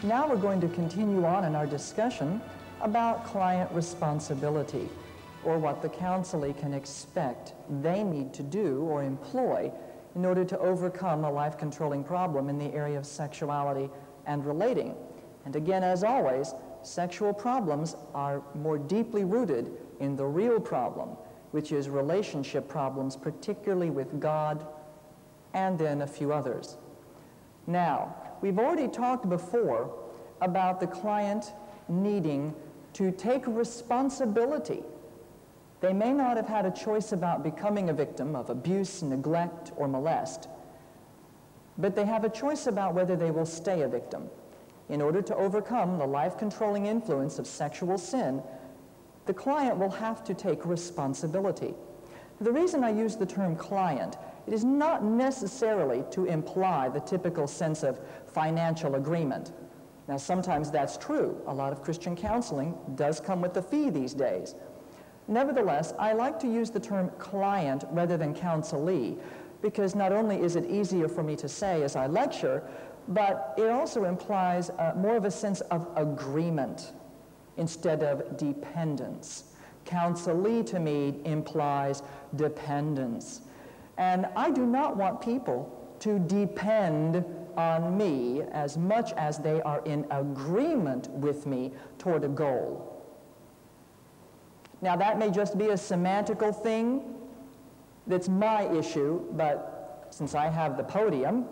Now we're going to continue on in our discussion about client responsibility, or what the counselee can expect they need to do or employ in order to overcome a life-controlling problem in the area of sexuality and relating. And again, as always, sexual problems are more deeply rooted in the real problem, which is relationship problems, particularly with God and then a few others. Now, we've already talked before about the client needing to take responsibility. They may not have had a choice about becoming a victim of abuse, neglect, or molest, but they have a choice about whether they will stay a victim. In order to overcome the life-controlling influence of sexual sin, the client will have to take responsibility. The reason I use the term client, it is not necessarily to imply the typical sense of financial agreement. Now, sometimes that's true. A lot of Christian counseling does come with a fee these days. Nevertheless, I like to use the term client rather than counselee, because not only is it easier for me to say as I lecture, but it also implies more of a sense of agreement instead of dependence. Counselee to me implies dependence. And I do not want people to depend on me as much as they are in agreement with me toward a goal. Now, that may just be a semantical thing that's my issue, but since I have the podium,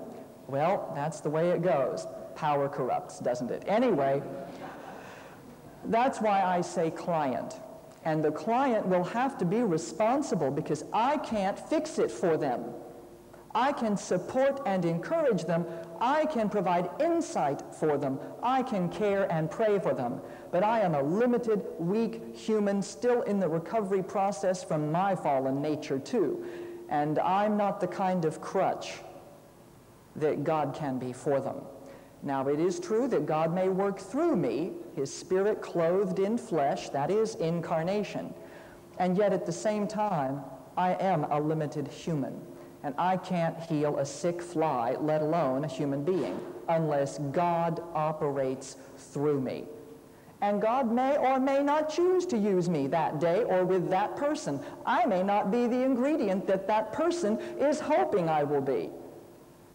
well, that's the way it goes. Power corrupts, doesn't it? Anyway, that's why I say client. And the client will have to be responsible because I can't fix it for them. I can support and encourage them. I can provide insight for them. I can care and pray for them. But I am a limited, weak human still in the recovery process from my fallen nature too. And I'm not the kind of crutch that God can be for them. Now, it is true that God may work through me, His Spirit clothed in flesh, that is incarnation. And yet at the same time, I am a limited human. And I can't heal a sick fly, let alone a human being, unless God operates through me. And God may or may not choose to use me that day or with that person. I may not be the ingredient that that person is hoping I will be.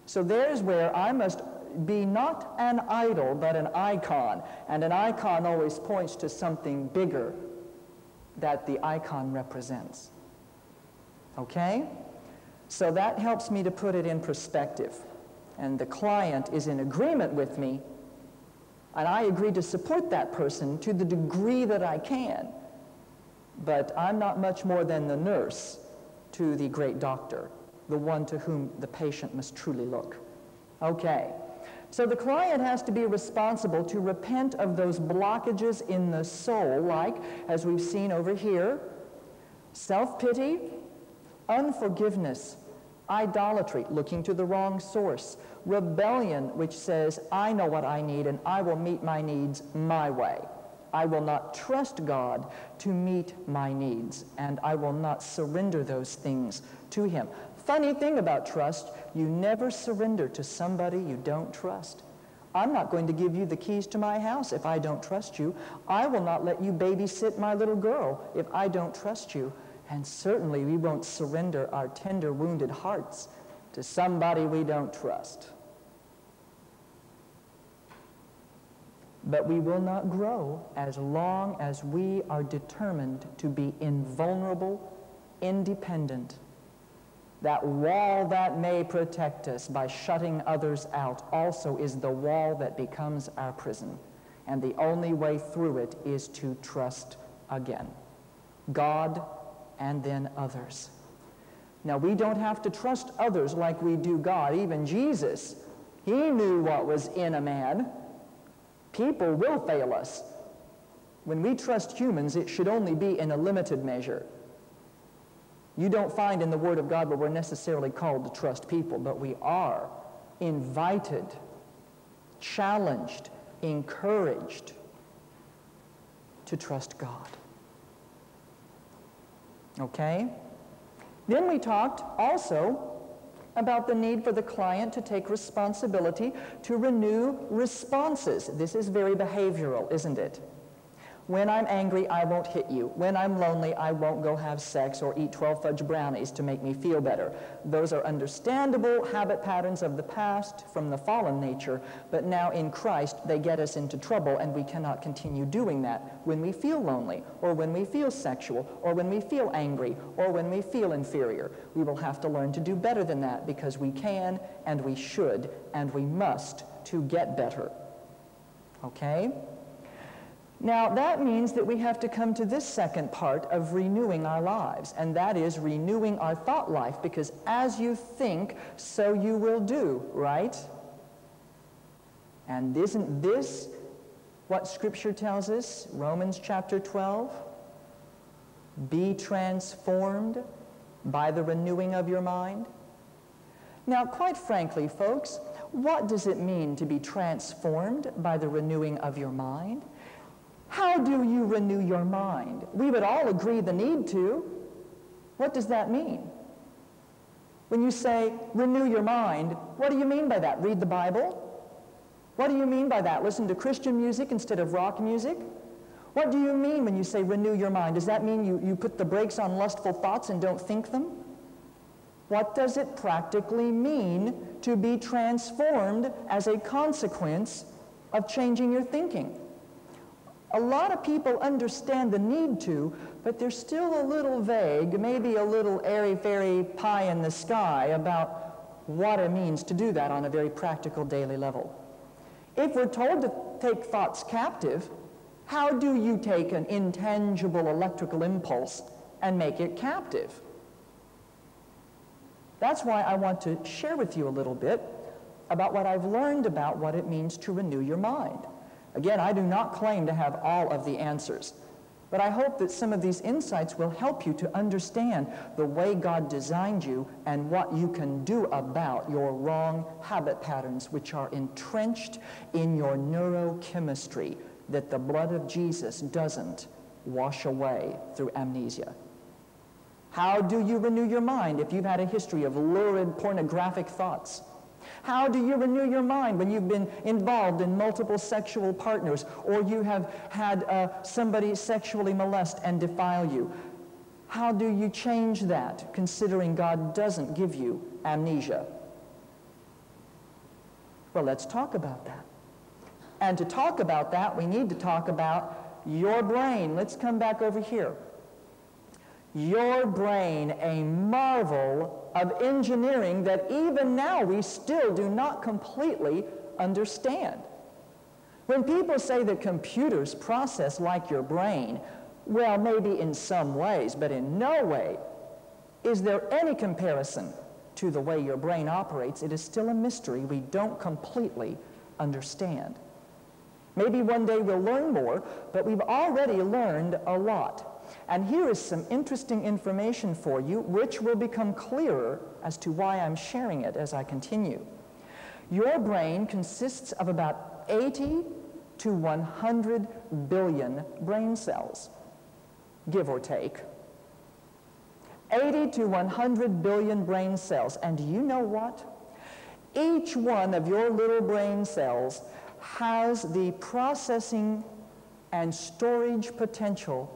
So there's where I must be not an idol, but an icon. And an icon always points to something bigger that the icon represents. Okay? So that helps me to put it in perspective. And the client is in agreement with me, and I agree to support that person to the degree that I can. But I'm not much more than the nurse to the great doctor, the one to whom the patient must truly look. Okay. So the client has to be responsible to repent of those blockages in the soul, like, as we've seen over here, self-pity, unforgiveness, idolatry, looking to the wrong source, rebellion, which says, I know what I need and I will meet my needs my way. I will not trust God to meet my needs, and I will not surrender those things to Him. Funny thing about trust, you never surrender to somebody you don't trust. I'm not going to give you the keys to my house if I don't trust you. I will not let you babysit my little girl if I don't trust you. And certainly we won't surrender our tender, wounded hearts to somebody we don't trust. But we will not grow as long as we are determined to be invulnerable, independent. That wall that may protect us by shutting others out also is the wall that becomes our prison. And the only way through it is to trust again. God and then others. Now, we don't have to trust others like we do God. Even Jesus, He knew what was in a man. People will fail us. When we trust humans, it should only be in a limited measure. You don't find in the Word of God where we're necessarily called to trust people, but we are invited, challenged, encouraged to trust God. Okay? Then we talked also about the need for the client to take responsibility to renew responses. This is very behavioral, isn't it? When I'm angry, I won't hit you. When I'm lonely, I won't go have sex or eat 12 fudge brownies to make me feel better. Those are understandable habit patterns of the past from the fallen nature, but now in Christ, they get us into trouble, and we cannot continue doing that when we feel lonely, or when we feel sexual, or when we feel angry, or when we feel inferior. We will have to learn to do better than that, because we can, and we should, and we must to get better. Okay? Now, that means that we have to come to this second part of renewing our lives, and that is renewing our thought life, because as you think, so you will do, right? And isn't this what Scripture tells us? Romans chapter 12? Be transformed by the renewing of your mind. Now, quite frankly, folks, what does it mean to be transformed by the renewing of your mind? How do you renew your mind? We would all agree the need to. What does that mean? When you say renew your mind, what do you mean by that? Read the Bible? What do you mean by that? Listen to Christian music instead of rock music? What do you mean when you say renew your mind? Does that mean you put the brakes on lustful thoughts and don't think them? What does it practically mean to be transformed as a consequence of changing your thinking? A lot of people understand the need to, but they're still a little vague, maybe a little airy-fairy pie in the sky about what it means to do that on a very practical daily level. If we're told to take thoughts captive, how do you take an intangible electrical impulse and make it captive? That's why I want to share with you a little bit about what I've learned about what it means to renew your mind. Again, I do not claim to have all of the answers, but I hope that some of these insights will help you to understand the way God designed you and what you can do about your wrong habit patterns, which are entrenched in your neurochemistry that the blood of Jesus doesn't wash away through amnesia. How do you renew your mind if you've had a history of lurid pornographic thoughts? How do you renew your mind when you've been involved in multiple sexual partners, or you have had somebody sexually molest and defile you? How do you change that, considering God doesn't give you amnesia? Well, let's talk about that. And to talk about that, we need to talk about your brain. Let's come back over here. Your brain, a marvel of engineering that even now we still do not completely understand. When people say that computers process like your brain, well, maybe in some ways, but in no way is there any comparison to the way your brain operates. It is still a mystery we don't completely understand. Maybe one day we'll learn more, but we've already learned a lot. And here is some interesting information for you, which will become clearer as to why I'm sharing it as I continue. Your brain consists of about 80 to 100 billion brain cells, give or take. 80 to 100 billion brain cells. And do you know what? Each one of your little brain cells has the processing and storage potential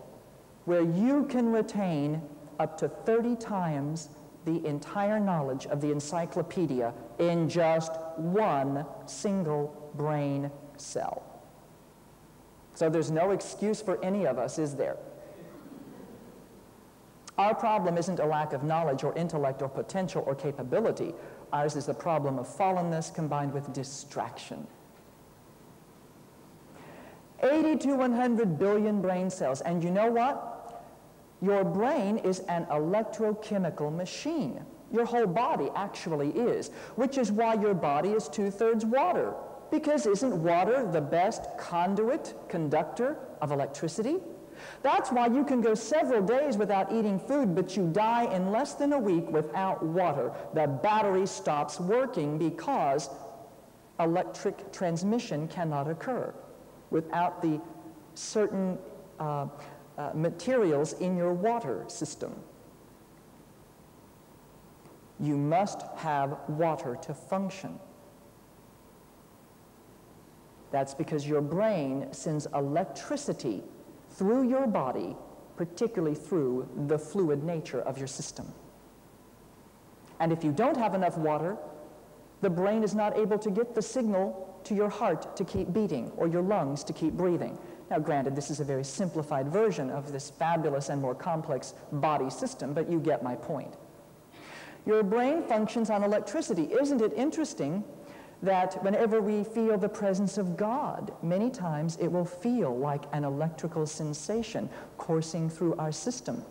where you can retain up to 30 times the entire knowledge of the encyclopedia in just one single brain cell. So there's no excuse for any of us, is there? Our problem isn't a lack of knowledge or intellect or potential or capability. Ours is the problem of fallenness combined with distraction. 80 to 100 billion brain cells. And you know what? Your brain is an electrochemical machine. Your whole body actually is, which is why your body is 2/3 water. Because isn't water the best conductor of electricity? That's why you can go several days without eating food, but you die in less than a week without water. The battery stops working because electric transmission cannot occur without the certain materials in your water system. You must have water to function. That's because your brain sends electricity through your body, particularly through the fluid nature of your system. And if you don't have enough water, the brain is not able to get the signal to your heart to keep beating or your lungs to keep breathing. Now, granted, this is a very simplified version of this fabulous and more complex body system, but you get my point. Your brain functions on electricity. Isn't it interesting that whenever we feel the presence of God, many times it will feel like an electrical sensation coursing through our system.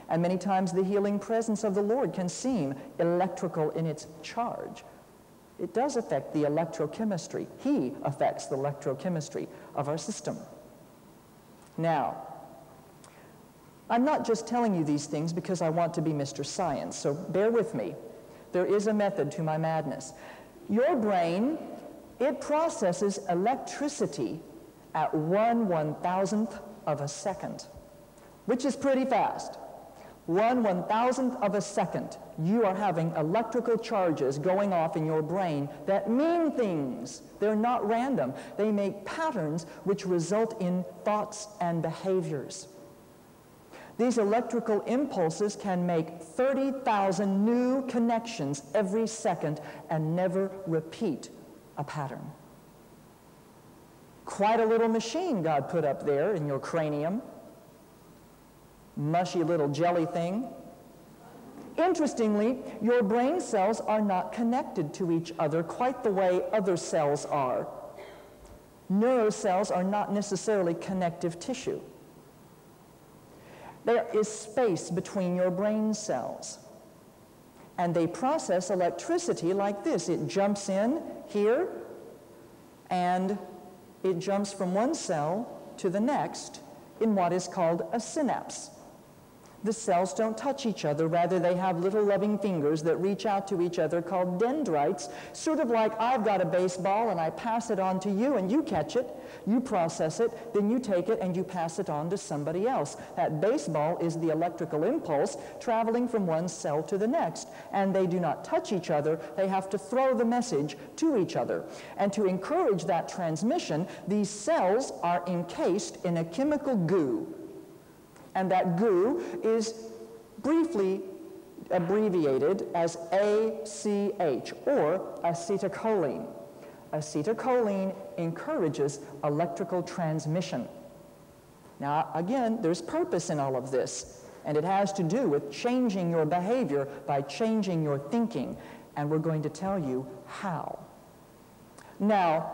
And many times the healing presence of the Lord can seem electrical in its charge. It does affect the electrochemistry. He affects the electrochemistry of our system. Now, I'm not just telling you these things because I want to be Mr. Science, so bear with me. There is a method to my madness. Your brain, it processes electricity at 1/1000th of a second, which is pretty fast. 1/1000th of a second, you are having electrical charges going off in your brain that mean things. They're not random. They make patterns which result in thoughts and behaviors. These electrical impulses can make 30,000 new connections every second and never repeat a pattern. Quite a little machine God put up there in your cranium. Mushy little jelly thing. Interestingly, your brain cells are not connected to each other quite the way other cells are. Neurocells are not necessarily connective tissue. There is space between your brain cells, and they process electricity like this. It jumps in here, and it jumps from one cell to the next in what is called a synapse. The cells don't touch each other. Rather, they have little loving fingers that reach out to each other called dendrites, sort of like I've got a baseball and I pass it on to you and you catch it, you process it, then you take it and you pass it on to somebody else. That baseball is the electrical impulse traveling from one cell to the next, and they do not touch each other. They have to throw the message to each other. And to encourage that transmission, these cells are encased in a chemical goo. And that goo is briefly abbreviated as ACH, or acetylcholine. Acetylcholine encourages electrical transmission. Now, again, there's purpose in all of this, and it has to do with changing your behavior by changing your thinking, and we're going to tell you how. Now,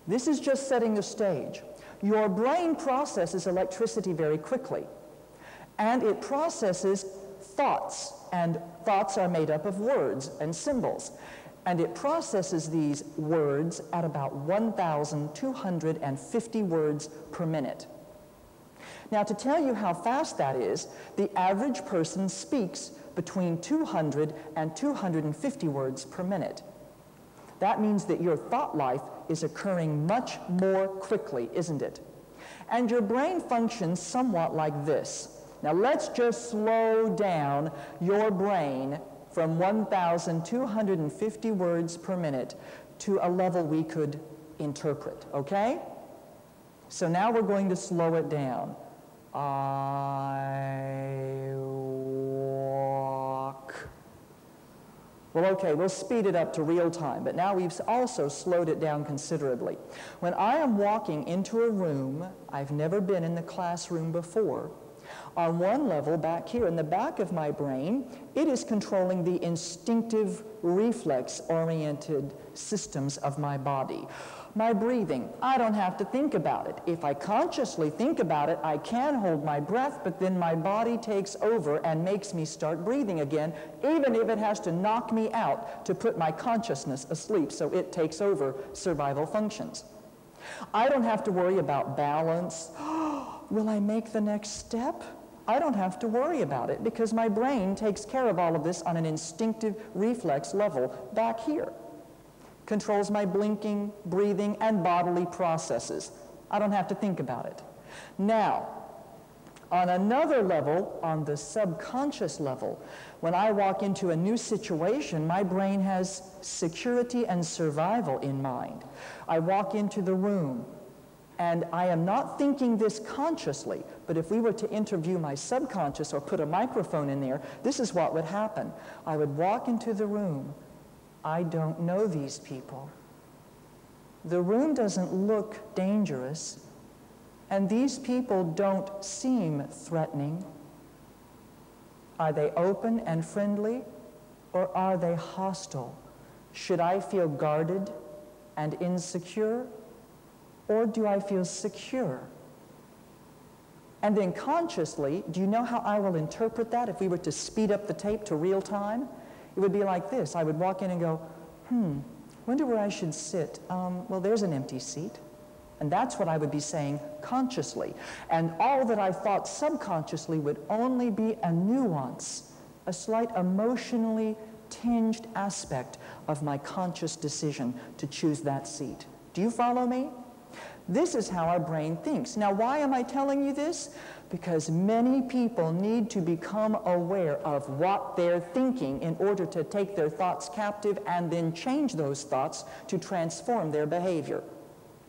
this is just setting the stage. Your brain processes electricity very quickly, and it processes thoughts, and thoughts are made up of words and symbols, and it processes these words at about 1,250 words per minute. Now, to tell you how fast that is, the average person speaks between 200 and 250 words per minute. That means that your thought life is occurring much more quickly, isn't it? And your brain functions somewhat like this. Now let's just slow down your brain from 1,250 words per minute to a level we could interpret, okay? So now we're going to slow it down. I walk. Well, okay, we'll speed it up to real time, but now we've also slowed it down considerably. When I am walking into a room, I've never been in the classroom before, on one level back here in the back of my brain, it is controlling the instinctive, reflex-oriented systems of my body. My breathing, I don't have to think about it. If I consciously think about it, I can hold my breath, but then my body takes over and makes me start breathing again, even if it has to knock me out to put my consciousness asleep, so it takes over survival functions. I don't have to worry about balance. Will I make the next step? I don't have to worry about it because my brain takes care of all of this on an instinctive reflex level back here. Controls my blinking, breathing, and bodily processes. I don't have to think about it. Now, On another level, on the subconscious level, when I walk into a new situation, my brain has security and survival in mind. I walk into the room, and I am not thinking this consciously, but if we were to interview my subconscious or put a microphone in there, this is what would happen. I would walk into the room. I don't know these people. The room doesn't look dangerous. And these people don't seem threatening. Are they open and friendly, or are they hostile? Should I feel guarded and insecure, or do I feel secure? And then consciously, do you know how I will interpret that if we were to speed up the tape to real time? It would be like this. I would walk in and go, wonder where I should sit. Well, there's an empty seat. And that's what I would be saying consciously. And all that I thought subconsciously would only be a nuance, a slight emotionally tinged aspect of my conscious decision to choose that seat. Do you follow me? This is how our brain thinks. Now, why am I telling you this? Because many people need to become aware of what they're thinking in order to take their thoughts captive and then change those thoughts to transform their behavior.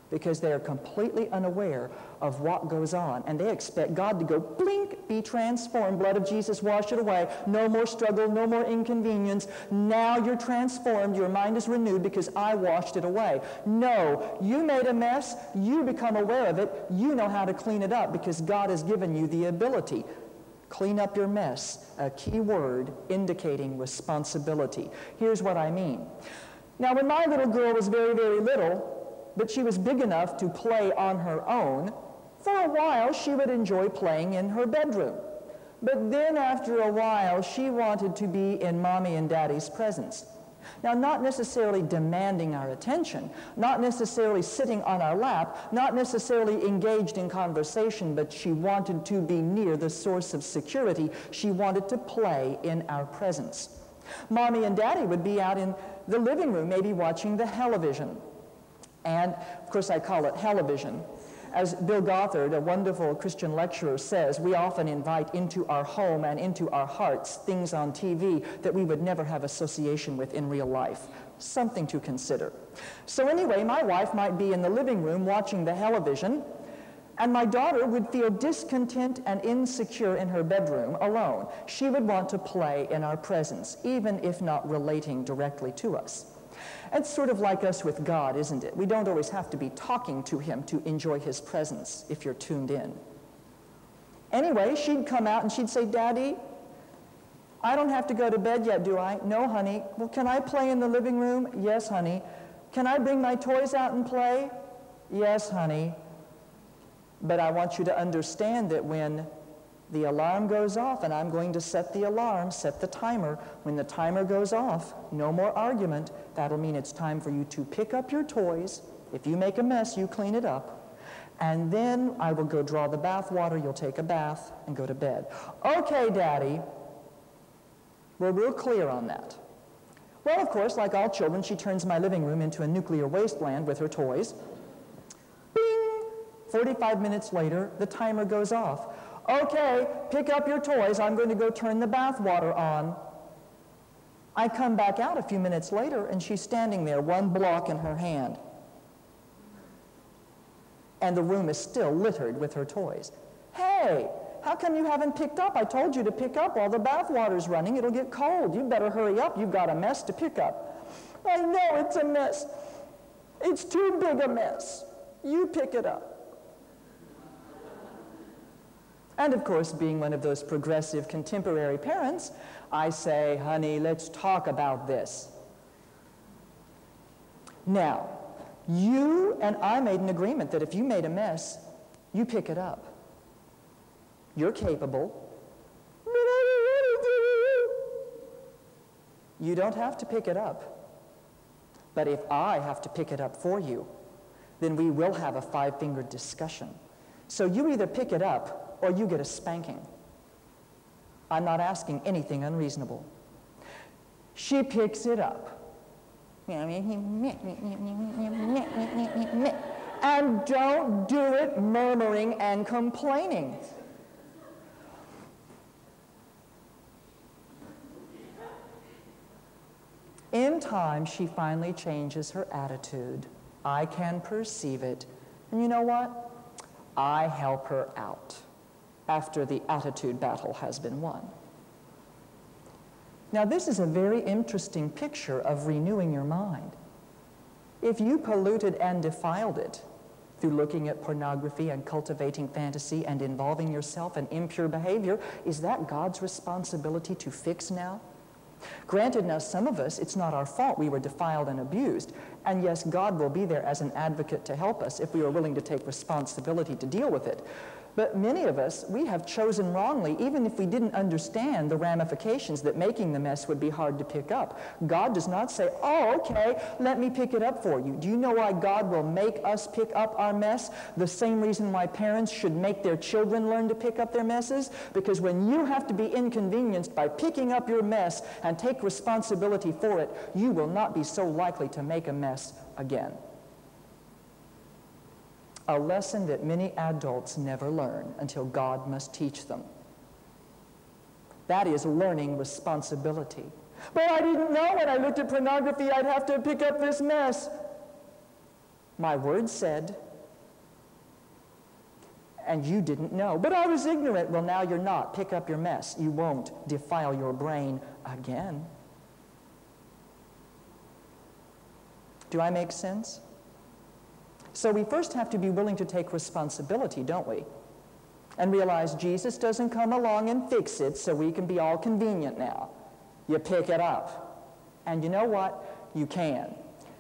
Because they are completely unaware of what goes on. And they expect God to go, blink, be transformed, blood of Jesus, wash it away. No more struggle, no more inconvenience. Now you're transformed, your mind is renewed because I washed it away. No, you made a mess, you become aware of it, you know how to clean it up because God has given you the ability. Clean up your mess, a key word indicating responsibility. Here's what I mean. Now, when my little girl was very, very little, but she was big enough to play on her own, for a while she would enjoy playing in her bedroom. But then after a while, she wanted to be in Mommy and Daddy's presence. Now, not necessarily demanding our attention, not necessarily sitting on our lap, not necessarily engaged in conversation, but she wanted to be near the source of security. She wanted to play in our presence. Mommy and Daddy would be out in the living room, maybe watching the television. And, of course, I call it television. As Bill Gothard, a wonderful Christian lecturer, says, we often invite into our home and into our hearts things on TV that we would never have association with in real life. Something to consider. So anyway, my wife might be in the living room watching the television, and my daughter would feel discontent and insecure in her bedroom alone. She would want to play in our presence, even if not relating directly to us. It's sort of like us with God, isn't it? We don't always have to be talking to him to enjoy his presence if you're tuned in. Anyway, she'd come out and she'd say, Daddy, I don't have to go to bed yet, do I? No, honey. Well, can I play in the living room? Yes, honey. Can I bring my toys out and play? Yes, honey. But I want you to understand that when the alarm goes off, and I'm going to set the alarm, set the timer. When the timer goes off, no more argument. That'll mean it's time for you to pick up your toys. If you make a mess, you clean it up. And then I will go draw the bath water, you'll take a bath, and go to bed. Okay, Daddy. We're real clear on that. Well, of course, like all children, she turns my living room into a nuclear wasteland with her toys. Bing! 45 minutes later, the timer goes off. Okay, pick up your toys. I'm going to go turn the bath water on. I come back out a few minutes later, and she's standing there, one block in her hand. And the room is still littered with her toys. Hey, how come you haven't picked up? I told you to pick up while the bath water's running. It'll get cold. You better hurry up. You've got a mess to pick up. I know it's a mess. It's too big a mess. You pick it up. And of course, being one of those progressive contemporary parents, I say, honey, let's talk about this. Now, you and I made an agreement that if you made a mess, you pick it up. You're capable. But I don't want to. You don't have to pick it up. But if I have to pick it up for you, then we will have a five-fingered discussion. So you either pick it up or you get a spanking. I'm not asking anything unreasonable. She picks it up. And don't do it murmuring and complaining. In time, she finally changes her attitude. I can perceive it. And you know what? I help her out after the attitude battle has been won. Now, this is a very interesting picture of renewing your mind. If you polluted and defiled it through looking at pornography and cultivating fantasy and involving yourself in impure behavior, is that God's responsibility to fix now? Granted, now some of us, it's not our fault we were defiled and abused. And yes, God will be there as an advocate to help us if we are willing to take responsibility to deal with it. But many of us, we have chosen wrongly, even if we didn't understand the ramifications that making the mess would be hard to pick up. God does not say, oh, okay, let me pick it up for you. Do you know why God will make us pick up our mess? The same reason why parents should make their children learn to pick up their messes? Because when you have to be inconvenienced by picking up your mess and take responsibility for it, you will not be so likely to make a mess again. A lesson that many adults never learn until God must teach them. That is learning responsibility. But I didn't know when I looked at pornography I'd have to pick up this mess. My word said, and you didn't know. But I was ignorant. Well, now you're not. Pick up your mess. You won't defile your brain again. Do I make sense? So we first have to be willing to take responsibility, don't we? And realize Jesus doesn't come along and fix it so we can be all convenient now. You pick it up. And you know what? You can.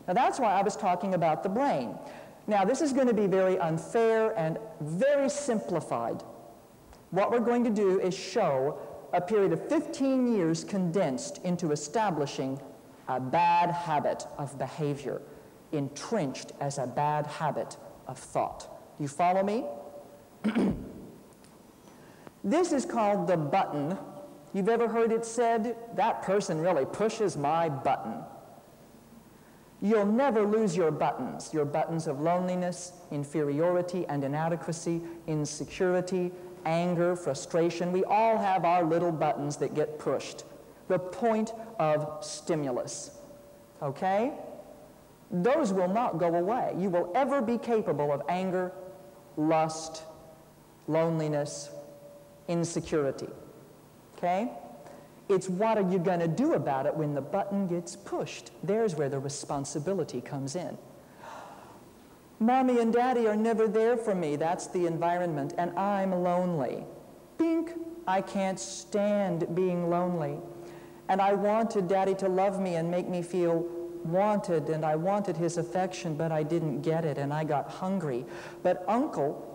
Now that's why I was talking about the brain. Now this is going to be very unfair and very simplified. What we're going to do is show a period of 15 years condensed into establishing a bad habit of behavior, entrenched as a bad habit of thought. Do you follow me? This is called the button. You've ever heard it said, that person really pushes my button. You'll never lose your buttons of loneliness, inferiority and inadequacy, insecurity, anger, frustration. We all have our little buttons that get pushed. The point of stimulus. Okay? Those will not go away. You will ever be capable of anger, lust, loneliness, insecurity. Okay? It's what are you going to do about it when the button gets pushed? There's where the responsibility comes in. Mommy and Daddy are never there for me. That's the environment, and I'm lonely. Bink! I can't stand being lonely. And I wanted Daddy to love me and make me feel wanted, and I wanted his affection, but I didn't get it, and I got hungry. But Uncle,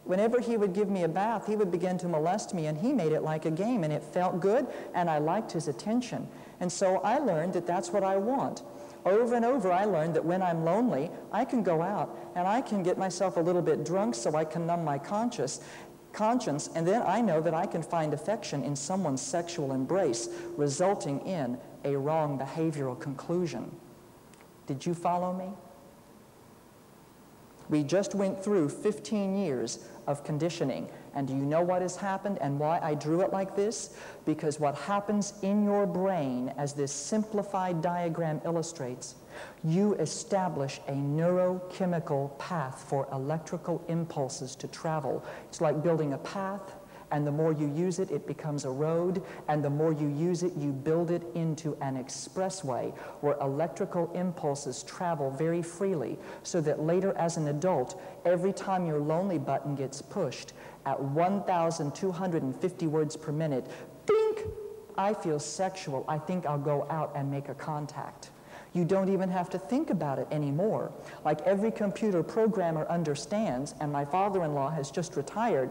whenever he would give me a bath, he would begin to molest me, and he made it like a game, and it felt good, and I liked his attention. And so I learned that that's what I want. Over and over, I learned that when I'm lonely, I can go out, and I can get myself a little bit drunk so I can numb my conscience, and then I know that I can find affection in someone's sexual embrace, resulting in a wrong behavioral conclusion. Did you follow me? We just went through 15 years of conditioning. And do you know what has happened and why I drew it like this? Because what happens in your brain, as this simplified diagram illustrates, you establish a neurochemical path for electrical impulses to travel. It's like building a path, and the more you use it, it becomes a road, and the more you use it, you build it into an expressway where electrical impulses travel very freely, so that later as an adult, every time your lonely button gets pushed at 1,250 words per minute, think, I feel sexual, I think I'll go out and make a contact. You don't even have to think about it anymore. Like every computer programmer understands, and my father-in-law has just retired,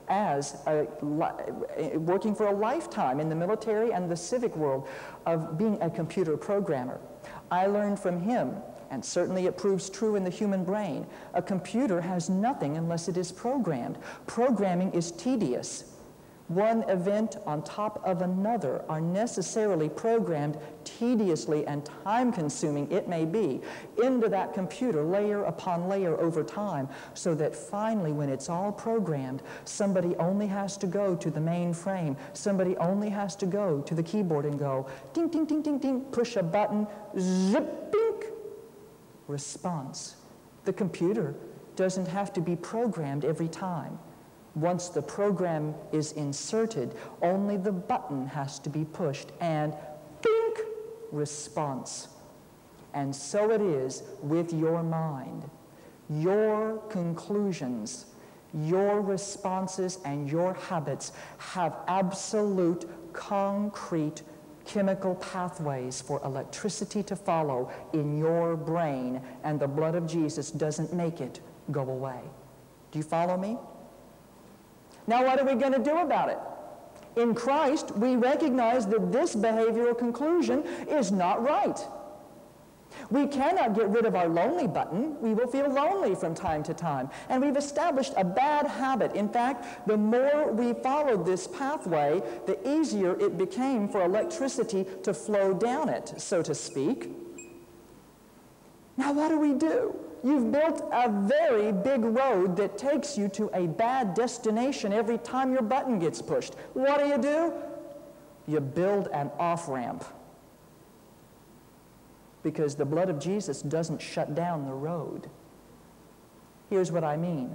as working for a lifetime in the military and the civic world of being a computer programmer. I learned from him, and certainly it proves true in the human brain, a computer has nothing unless it is programmed. Programming is tedious. One event on top of another are necessarily programmed, tediously and time-consuming it may be, into that computer layer upon layer over time, so that finally when it's all programmed, somebody only has to go to the mainframe, somebody only has to go to the keyboard and go ding, ding, ding, ding, ding, push a button, zip, bink, response. The computer doesn't have to be programmed every time. Once the program is inserted, only the button has to be pushed and bink, response. And so it is with your mind. Your conclusions, your responses, and your habits have absolute, concrete, chemical pathways for electricity to follow in your brain, and the blood of Jesus doesn't make it go away. Do you follow me? Now, what are we going to do about it? In Christ, we recognize that this behavioral conclusion is not right. We cannot get rid of our lonely button. We will feel lonely from time to time. And we've established a bad habit. In fact, the more we followed this pathway, the easier it became for electricity to flow down it, so to speak. Now, what do? You've built a very big road that takes you to a bad destination every time your button gets pushed. What do? You build an off-ramp. Because the blood of Jesus doesn't shut down the road. Here's what I mean.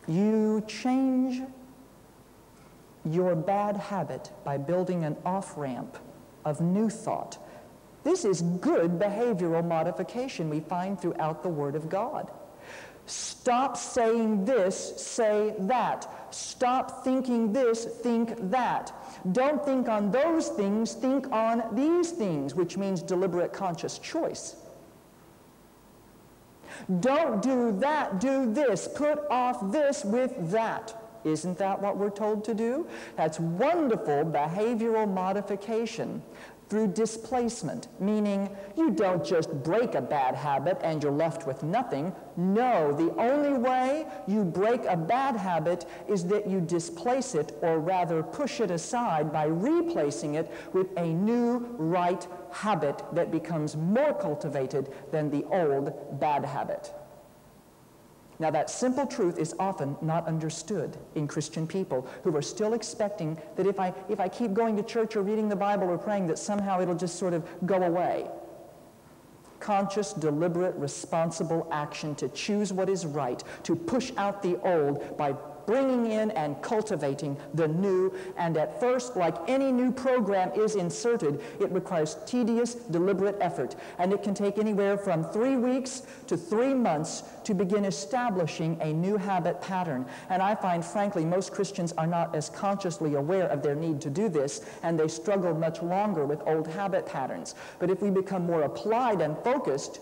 You change your bad habit by building an off-ramp of new thought. This is good behavioral modification we find throughout the Word of God. Stop saying this, say that. Stop thinking this, think that. Don't think on those things, think on these things, which means deliberate conscious choice. Don't do that, do this. Put off this with that. Isn't that what we're told to do? That's wonderful behavioral modification through displacement, meaning you don't just break a bad habit and you're left with nothing. No, the only way you break a bad habit is that you displace it, or rather push it aside by replacing it with a new right habit that becomes more cultivated than the old bad habit. Now, that simple truth is often not understood in Christian people who are still expecting that if I keep going to church or reading the Bible or praying, that somehow it'll just sort of go away. Conscious, deliberate, responsible action to choose what is right, to push out the old by bringing in and cultivating the new. And at first, like any new program is inserted, it requires tedious, deliberate effort. And it can take anywhere from 3 weeks to 3 months to begin establishing a new habit pattern. And I find, frankly, most Christians are not as consciously aware of their need to do this, and they struggle much longer with old habit patterns. But if we become more applied and focused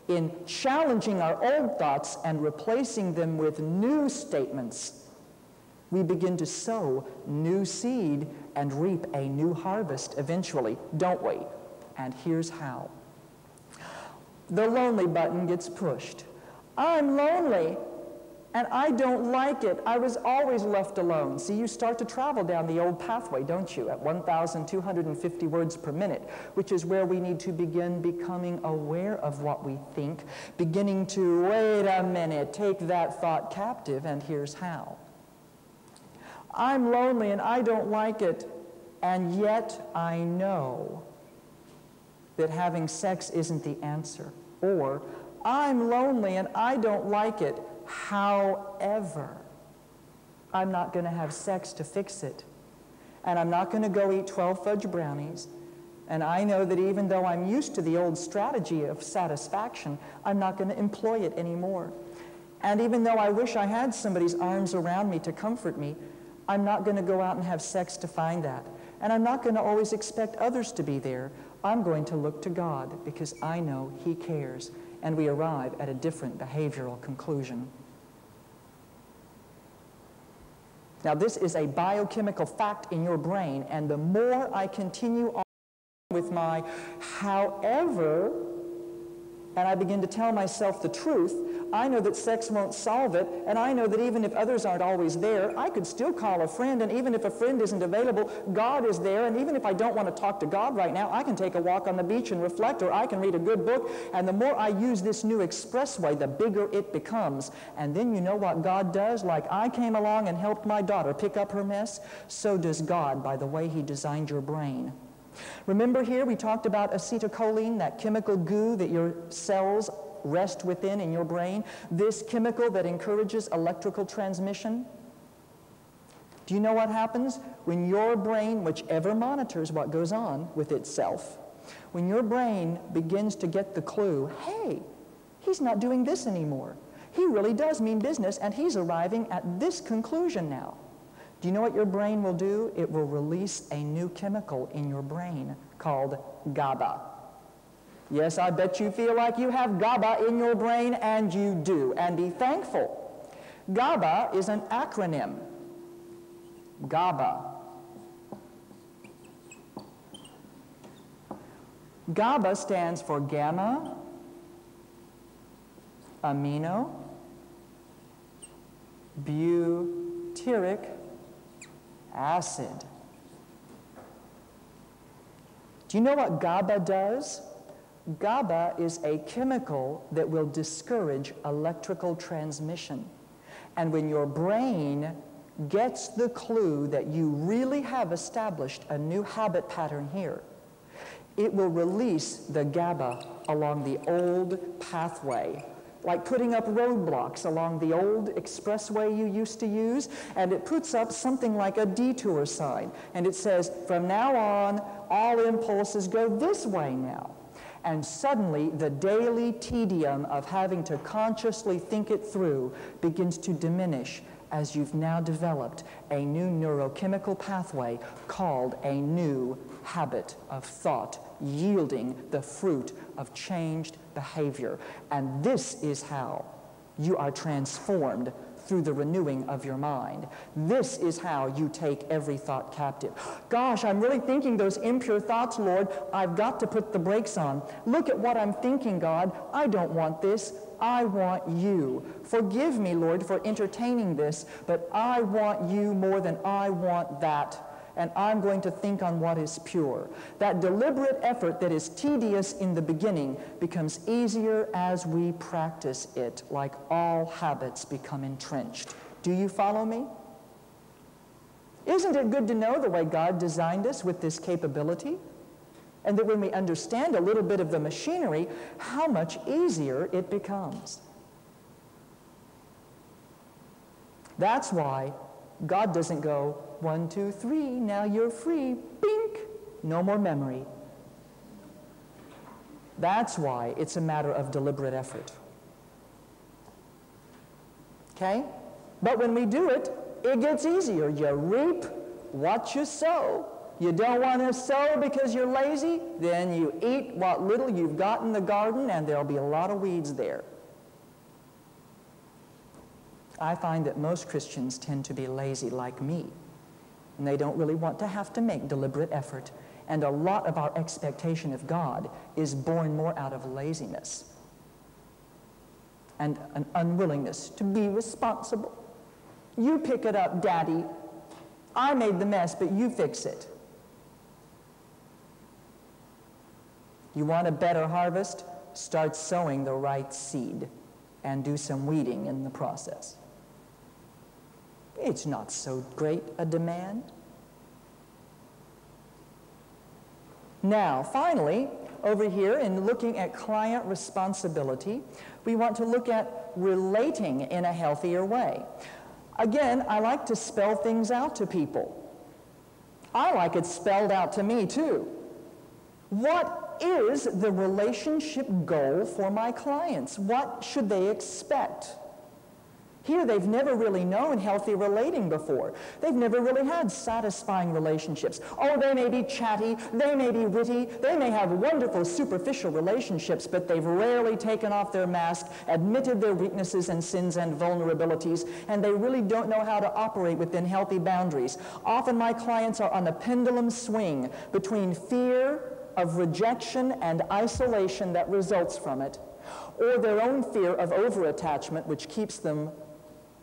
in challenging our old thoughts and replacing them with new statements, we begin to sow new seed and reap a new harvest eventually, don't we? And here's how. The lonely button gets pushed. I'm lonely, and I don't like it. I was always left alone. See, you start to travel down the old pathway, don't you, at 1,250 words per minute, which is where we need to begin becoming aware of what we think, beginning to, wait a minute, take that thought captive, and here's how. I'm lonely and I don't like it, and yet I know that having sex isn't the answer. Or, I'm lonely and I don't like it, however, I'm not going to have sex to fix it. And I'm not going to go eat 12 fudge brownies. And I know that even though I'm used to the old strategy of satisfaction, I'm not going to employ it anymore. And even though I wish I had somebody's arms around me to comfort me, I'm not going to go out and have sex to find that. And I'm not going to always expect others to be there. I'm going to look to God because I know He cares. And we arrive at a different behavioral conclusion. Now, this is a biochemical fact in your brain, and the more I continue on with my however, and I begin to tell myself the truth, I know that sex won't solve it, and I know that even if others aren't always there, I could still call a friend, and even if a friend isn't available, God is there, and even if I don't want to talk to God right now, I can take a walk on the beach and reflect, or I can read a good book, and the more I use this new expressway, the bigger it becomes. And then you know what God does? Like I came along and helped my daughter pick up her mess, so does God by the way He designed your brain. Remember here we talked about acetylcholine, that chemical goo that your cells rest within in your brain, this chemical that encourages electrical transmission. Do you know what happens when your brain, whichever monitors what goes on with itself, when your brain begins to get the clue, hey, he's not doing this anymore. He really does mean business, and he's arriving at this conclusion now. Do you know what your brain will do? It will release a new chemical in your brain called GABA. Yes, I bet you feel like you have GABA in your brain, and you do, and be thankful. GABA is an acronym. GABA. GABA stands for gamma, amino, butyric acid. Do you know what GABA does? GABA is a chemical that will discourage electrical transmission. And when your brain gets the clue that you really have established a new habit pattern here, it will release the GABA along the old pathway, like putting up roadblocks along the old expressway you used to use, and it puts up something like a detour sign, and it says, from now on, all impulses go this way now. And suddenly, the daily tedium of having to consciously think it through begins to diminish as you've now developed a new neurochemical pathway called a new habit of thought, yielding the fruit of changed behavior. And this is how you are transformed through the renewing of your mind. This is how you take every thought captive. Gosh, I'm really thinking those impure thoughts, Lord. I've got to put the brakes on. Look at what I'm thinking, God. I don't want this. I want you. Forgive me, Lord, for entertaining this, but I want you more than I want that. And I'm going to think on what is pure. That deliberate effort that is tedious in the beginning becomes easier as we practice it, like all habits become entrenched. Do you follow me? Isn't it good to know the way God designed us with this capability? And that when we understand a little bit of the machinery, how much easier it becomes. That's why God doesn't go, 1, 2, 3, now you're free, bink, no more memory. That's why it's a matter of deliberate effort. Okay? But when we do it, it gets easier. You reap what you sow. You don't want to sow because you're lazy? Then you eat what little you've got in the garden, and there'll be a lot of weeds there. I find that most Christians tend to be lazy like me, and they don't really want to have to make deliberate effort. And a lot of our expectation of God is born more out of laziness and an unwillingness to be responsible. You pick it up, Daddy. I made the mess, but you fix it. You want a better harvest? Start sowing the right seed and do some weeding in the process. It's not so great a demand. Now, finally, over here in looking at client responsibility, we want to look at relating in a healthier way. Again, I like to spell things out to people. I like it spelled out to me, too. What is the relationship goal for my clients? What should they expect? Here, they've never really known healthy relating before. They've never really had satisfying relationships. Oh, they may be chatty, they may be witty, they may have wonderful superficial relationships, but they've rarely taken off their mask, admitted their weaknesses and sins and vulnerabilities, and they really don't know how to operate within healthy boundaries. Often my clients are on a pendulum swing between fear of rejection and isolation that results from it, or their own fear of over-attachment, which keeps them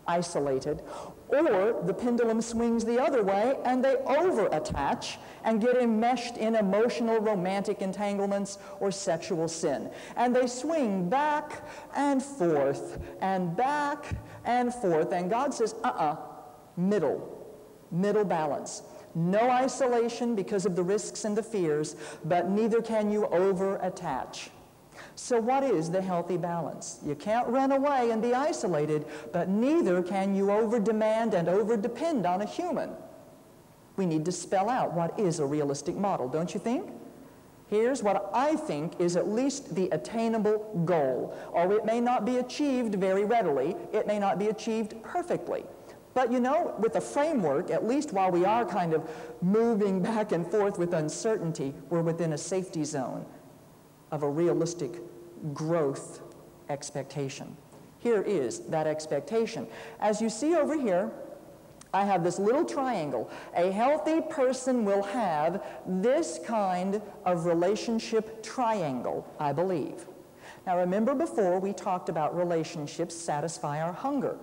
isolated, or the pendulum swings the other way and they over-attach and get enmeshed in emotional romantic entanglements or sexual sin. And they swing back and forth and back and forth, and God says, middle balance. No isolation because of the risks and the fears, but neither can you over-attach. So what is the healthy balance? You can't run away and be isolated, but neither can you over-demand and over-depend on a human. We need to spell out what is a realistic model, don't you think? Here's what I think is at least the attainable goal. Or it may not be achieved very readily. It may not be achieved perfectly. But you know, with a framework, at least while we are kind of moving back and forth with uncertainty, we're within a safety zone of a realistic growth expectation. Here is that expectation. As you see over here, I have this little triangle. A healthy person will have this kind of relationship triangle, I believe. Now remember, before we talked about relationships satisfy our hunger,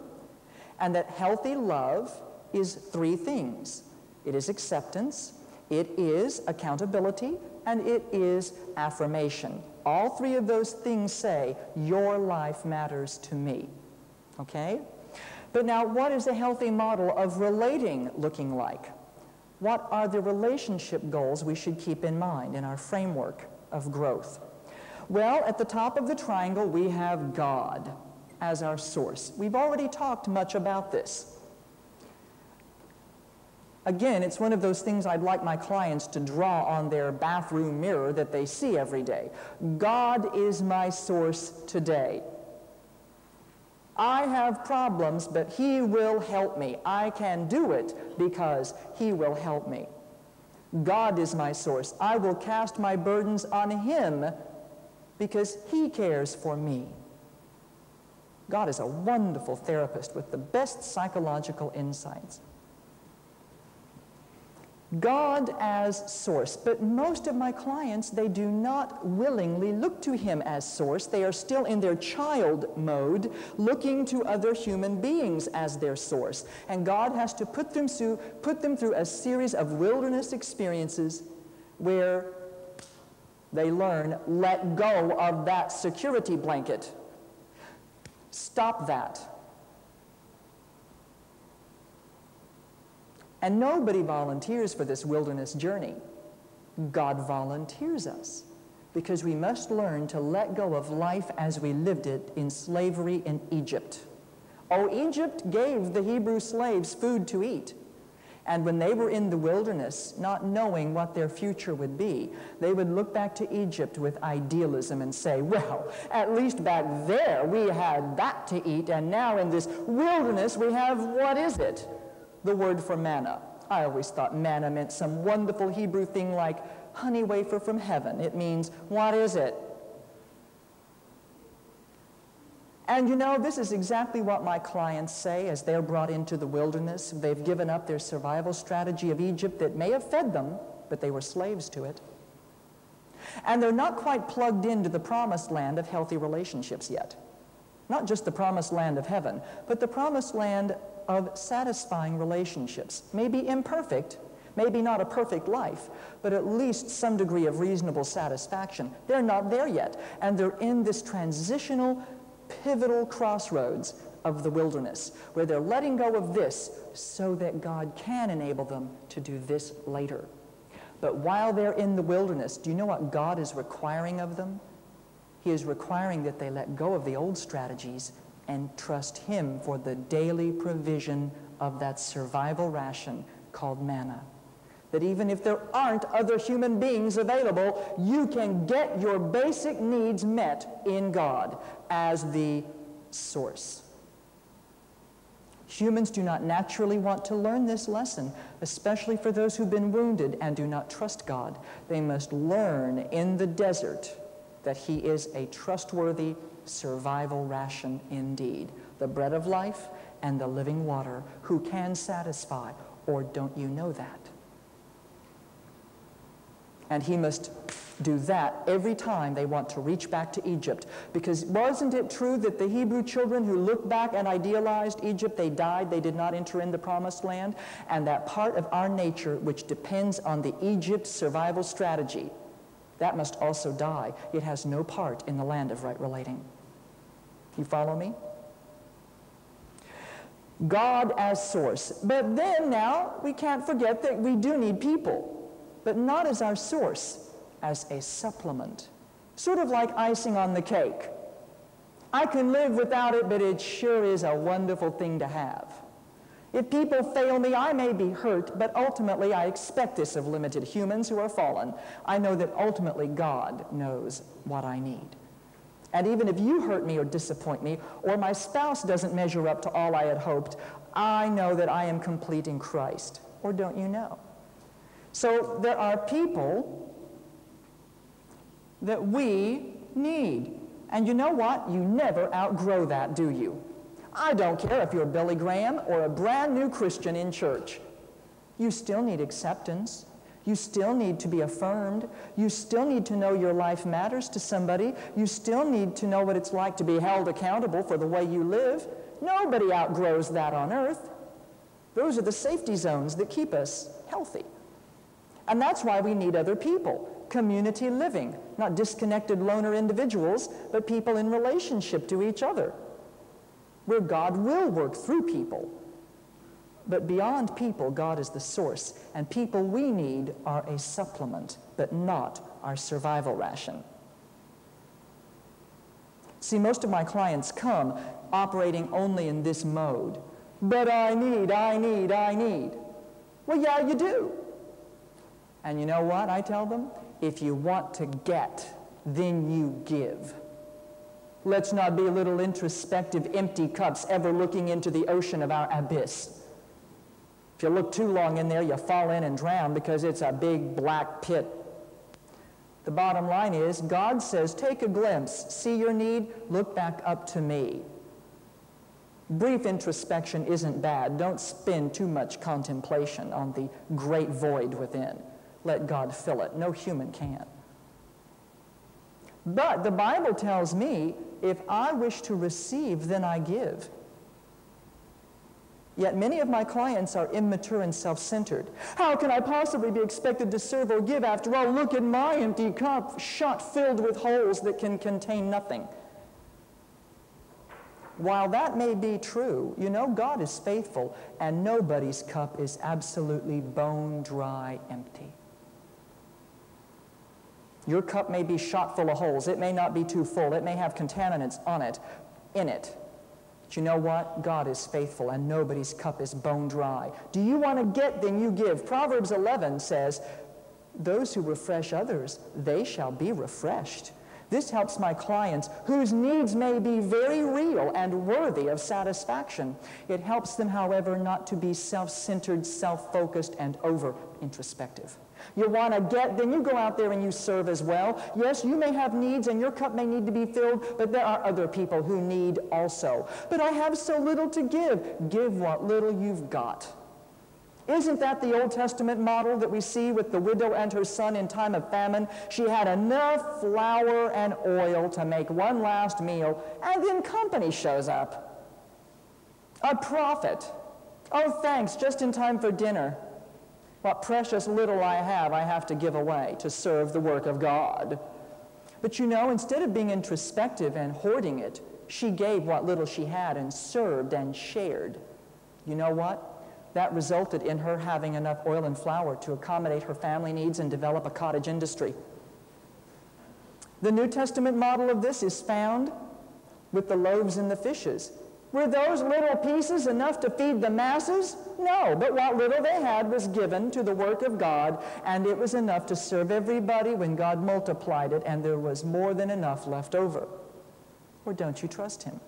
and that healthy love is three things. It is acceptance, it is accountability, and it is affirmation. All three of those things say, your life matters to me. Okay? But now, what is a healthy model of relating looking like? What are the relationship goals we should keep in mind in our framework of growth? Well, at the top of the triangle, we have God as our source. We've already talked much about this. Again, it's one of those things I'd like my clients to draw on their bathroom mirror that they see every day. God is my source today. I have problems, but He will help me. I can do it because He will help me. God is my source. I will cast my burdens on Him because He cares for me. God is a wonderful therapist with the best psychological insights. God as source. But most of my clients, they do not willingly look to Him as source. They are still in their child mode, looking to other human beings as their source. And God has to put them through a series of wilderness experiences where they learn, let go of that security blanket. Stop that. And nobody volunteers for this wilderness journey. God volunteers us because we must learn to let go of life as we lived it in slavery in Egypt. Oh, Egypt gave the Hebrew slaves food to eat. And when they were in the wilderness, not knowing what their future would be, they would look back to Egypt with idealism and say, well, at least back there we had that to eat, and now in this wilderness we have, what is it? The word for manna. I always thought manna meant some wonderful Hebrew thing like honey wafer from heaven. It means, what is it? And you know, this is exactly what my clients say as they're brought into the wilderness. They've given up their survival strategy of Egypt that may have fed them, but they were slaves to it. And they're not quite plugged into the promised land of healthy relationships yet. Not just the promised land of heaven, but the promised land of satisfying relationships. Maybe imperfect, maybe not a perfect life, but at least some degree of reasonable satisfaction. They're not there yet, and they're in this transitional, pivotal crossroads of the wilderness, where they're letting go of this so that God can enable them to do this later. But while they're in the wilderness, do you know what God is requiring of them? He is requiring that they let go of the old strategies and trust Him for the daily provision of that survival ration called manna. That even if there aren't other human beings available, you can get your basic needs met in God as the source. Humans do not naturally want to learn this lesson, especially for those who've been wounded and do not trust God. They must learn in the desert that He is a trustworthy survival ration indeed, the bread of life and the living water, who can satisfy, or don't you know that? And He must do that every time they want to reach back to Egypt. Because wasn't it true that the Hebrew children who looked back and idealized Egypt, they died, they did not enter in the promised land? And that part of our nature which depends on the Egypt survival strategy, that must also die. It has no part in the land of right relating. You follow me? God as source. But then now, we can't forget that we do need people, but not as our source, as a supplement, sort of like icing on the cake. I can live without it, but it sure is a wonderful thing to have. If people fail me, I may be hurt, but ultimately I expect this of limited humans who are fallen. I know that ultimately God knows what I need. And even if you hurt me or disappoint me, or my spouse doesn't measure up to all I had hoped, I know that I am complete in Christ. Or don't you know? So there are people that we need. And you know what? You never outgrow that, do you? I don't care if you're Billy Graham or a brand new Christian in church. You still need acceptance. You still need to be affirmed. You still need to know your life matters to somebody. You still need to know what it's like to be held accountable for the way you live. Nobody outgrows that on earth. Those are the safety zones that keep us healthy. And that's why we need other people. Community living, not disconnected loner individuals, but people in relationship to each other, where God will work through people. But beyond people, God is the source, and people we need are a supplement, but not our survival ration. See, most of my clients come operating only in this mode. But I need. Well, yeah, you do. And you know what I tell them? If you want to get, then you give. Let's not be little introspective, empty cups ever looking into the ocean of our abyss. If you look too long in there, you fall in and drown because it's a big black pit. The bottom line is, God says, take a glimpse, see your need, look back up to me. Brief introspection isn't bad. Don't spend too much contemplation on the great void within. Let God fill it. No human can. But the Bible tells me, if I wish to receive, then I give. Yet many of my clients are immature and self-centered. How can I possibly be expected to serve or give? After all, look at my empty cup, shot filled with holes that can contain nothing. While that may be true, you know, God is faithful, and nobody's cup is absolutely bone dry empty. Your cup may be shot full of holes. It may not be too full. It may have contaminants in it. But you know what? God is faithful, and nobody's cup is bone dry. Do you want to get, then you give. Proverbs 11 says, those who refresh others, they shall be refreshed. This helps my clients whose needs may be very real and worthy of satisfaction. It helps them, however, not to be self-centered, self-focused, and over-introspective. You want to get, then you go out there and you serve as well. Yes, you may have needs and your cup may need to be filled, but there are other people who need also. But I have so little to give. Give what little you've got. Isn't that the Old Testament model that we see with the widow and her son in time of famine? She had enough flour and oil to make one last meal, and then company shows up. A prophet. Oh, thanks, just in time for dinner. What precious little I have to give away to serve the work of God. But you know, instead of being introspective and hoarding it, she gave what little she had and served and shared. You know what? That resulted in her having enough oil and flour to accommodate her family needs and develop a cottage industry. The New Testament model of this is found with the loaves and the fishes. Were those little pieces enough to feed the masses? No, but what little they had was given to the work of God, and it was enough to serve everybody when God multiplied it, and there was more than enough left over. Or don't you trust him?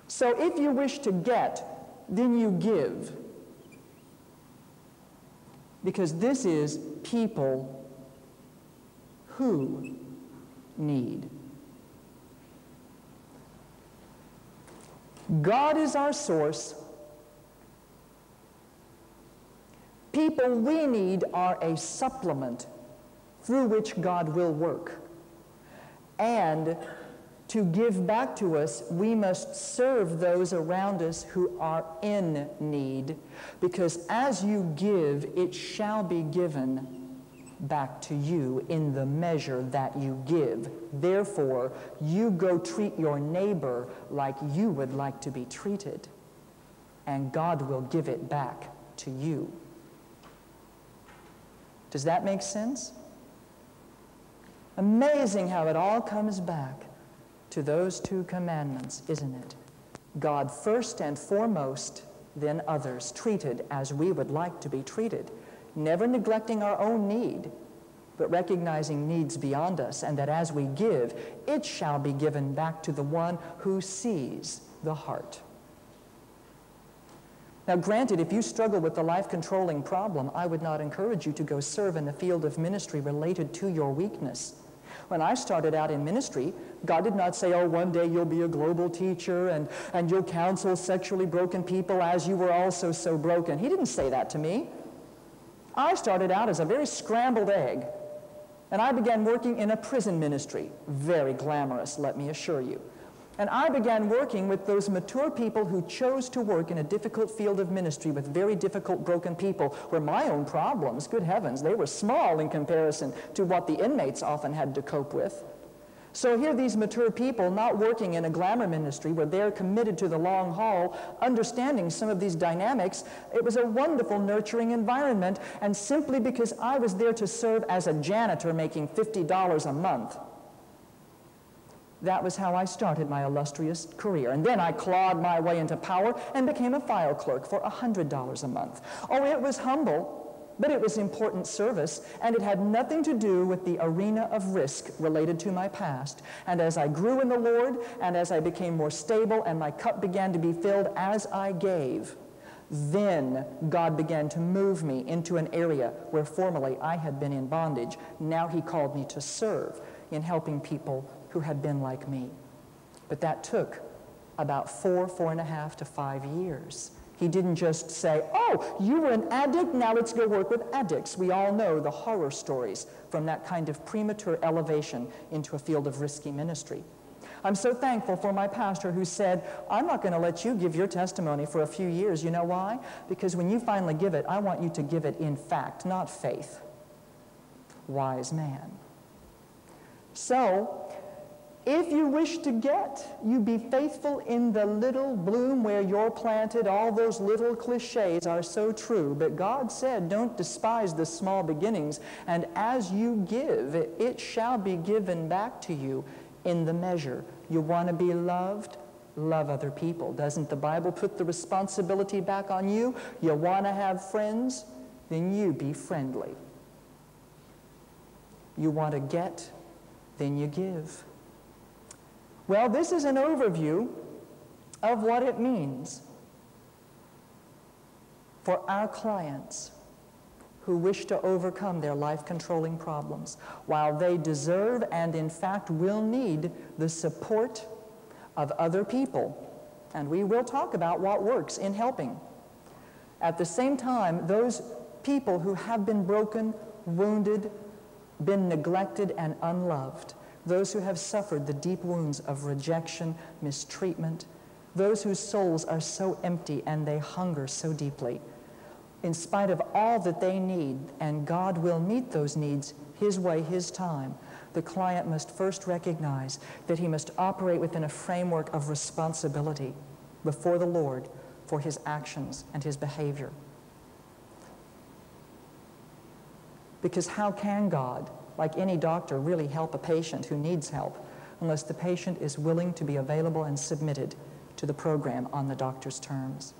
So if you wish to get, then you give. Because this is people who need. God is our source. People we need are a supplement, through which God will work. And to give back to us, we must serve those around us who are in need, because as you give, it shall be given back to you in the measure that you give. Therefore, you go treat your neighbor like you would like to be treated, and God will give it back to you. Does that make sense? Amazing how it all comes back to those two commandments, isn't it? God first and foremost, then others, treated as we would like to be treated, never neglecting our own need, but recognizing needs beyond us, and that as we give, it shall be given back to the one who sees the heart. Now, granted, if you struggle with the life-controlling problem, I would not encourage you to go serve in the field of ministry related to your weakness. When I started out in ministry, God did not say, oh, one day you'll be a global teacher and you'll counsel sexually broken people as you were also so broken. He didn't say that to me. I started out as a very scrambled egg, and I began working in a prison ministry. Very glamorous, let me assure you. And I began working with those mature people who chose to work in a difficult field of ministry with very difficult, broken people, where my own problems, good heavens, they were small in comparison to what the inmates often had to cope with. So here these mature people, not working in a glamour ministry where they're committed to the long haul, understanding some of these dynamics, it was a wonderful, nurturing environment, and simply because I was there to serve as a janitor making $50 a month, that was how I started my illustrious career. And then I clawed my way into power and became a file clerk for $100 a month. Oh, it was humble, but it was important service, and it had nothing to do with the arena of risk related to my past. And as I grew in the Lord, and as I became more stable, and my cup began to be filled as I gave, then God began to move me into an area where formerly I had been in bondage. Now He called me to serve in helping people who had been like me. But that took about 4.5 to 5 years. He didn't just say, oh, you were an addict, now let's go work with addicts. We all know the horror stories from that kind of premature elevation into a field of risky ministry. I'm so thankful for my pastor who said, I'm not going to let you give your testimony for a few years. You know why? Because when you finally give it, I want you to give it in fact, not faith. Wise man. So, if you wish to get, you be faithful in the little bloom where you're planted. All those little cliches are so true, but God said, don't despise the small beginnings, and as you give, it shall be given back to you in the measure. You want to be loved? Love other people. Doesn't the Bible put the responsibility back on you? You want to have friends? Then you be friendly. You want to get? Then you give. Well, this is an overview of what it means for our clients who wish to overcome their life-controlling problems, while they deserve and in fact will need the support of other people. And we will talk about what works in helping. At the same time, those people who have been broken, wounded, been neglected and unloved, those who have suffered the deep wounds of rejection, mistreatment, those whose souls are so empty and they hunger so deeply, in spite of all that they need, and God will meet those needs His way, His time, the client must first recognize that he must operate within a framework of responsibility before the Lord for his actions and his behavior. Because how can God, like any doctor, really help a patient who needs help unless the patient is willing to be available and submitted to the program on the doctor's terms?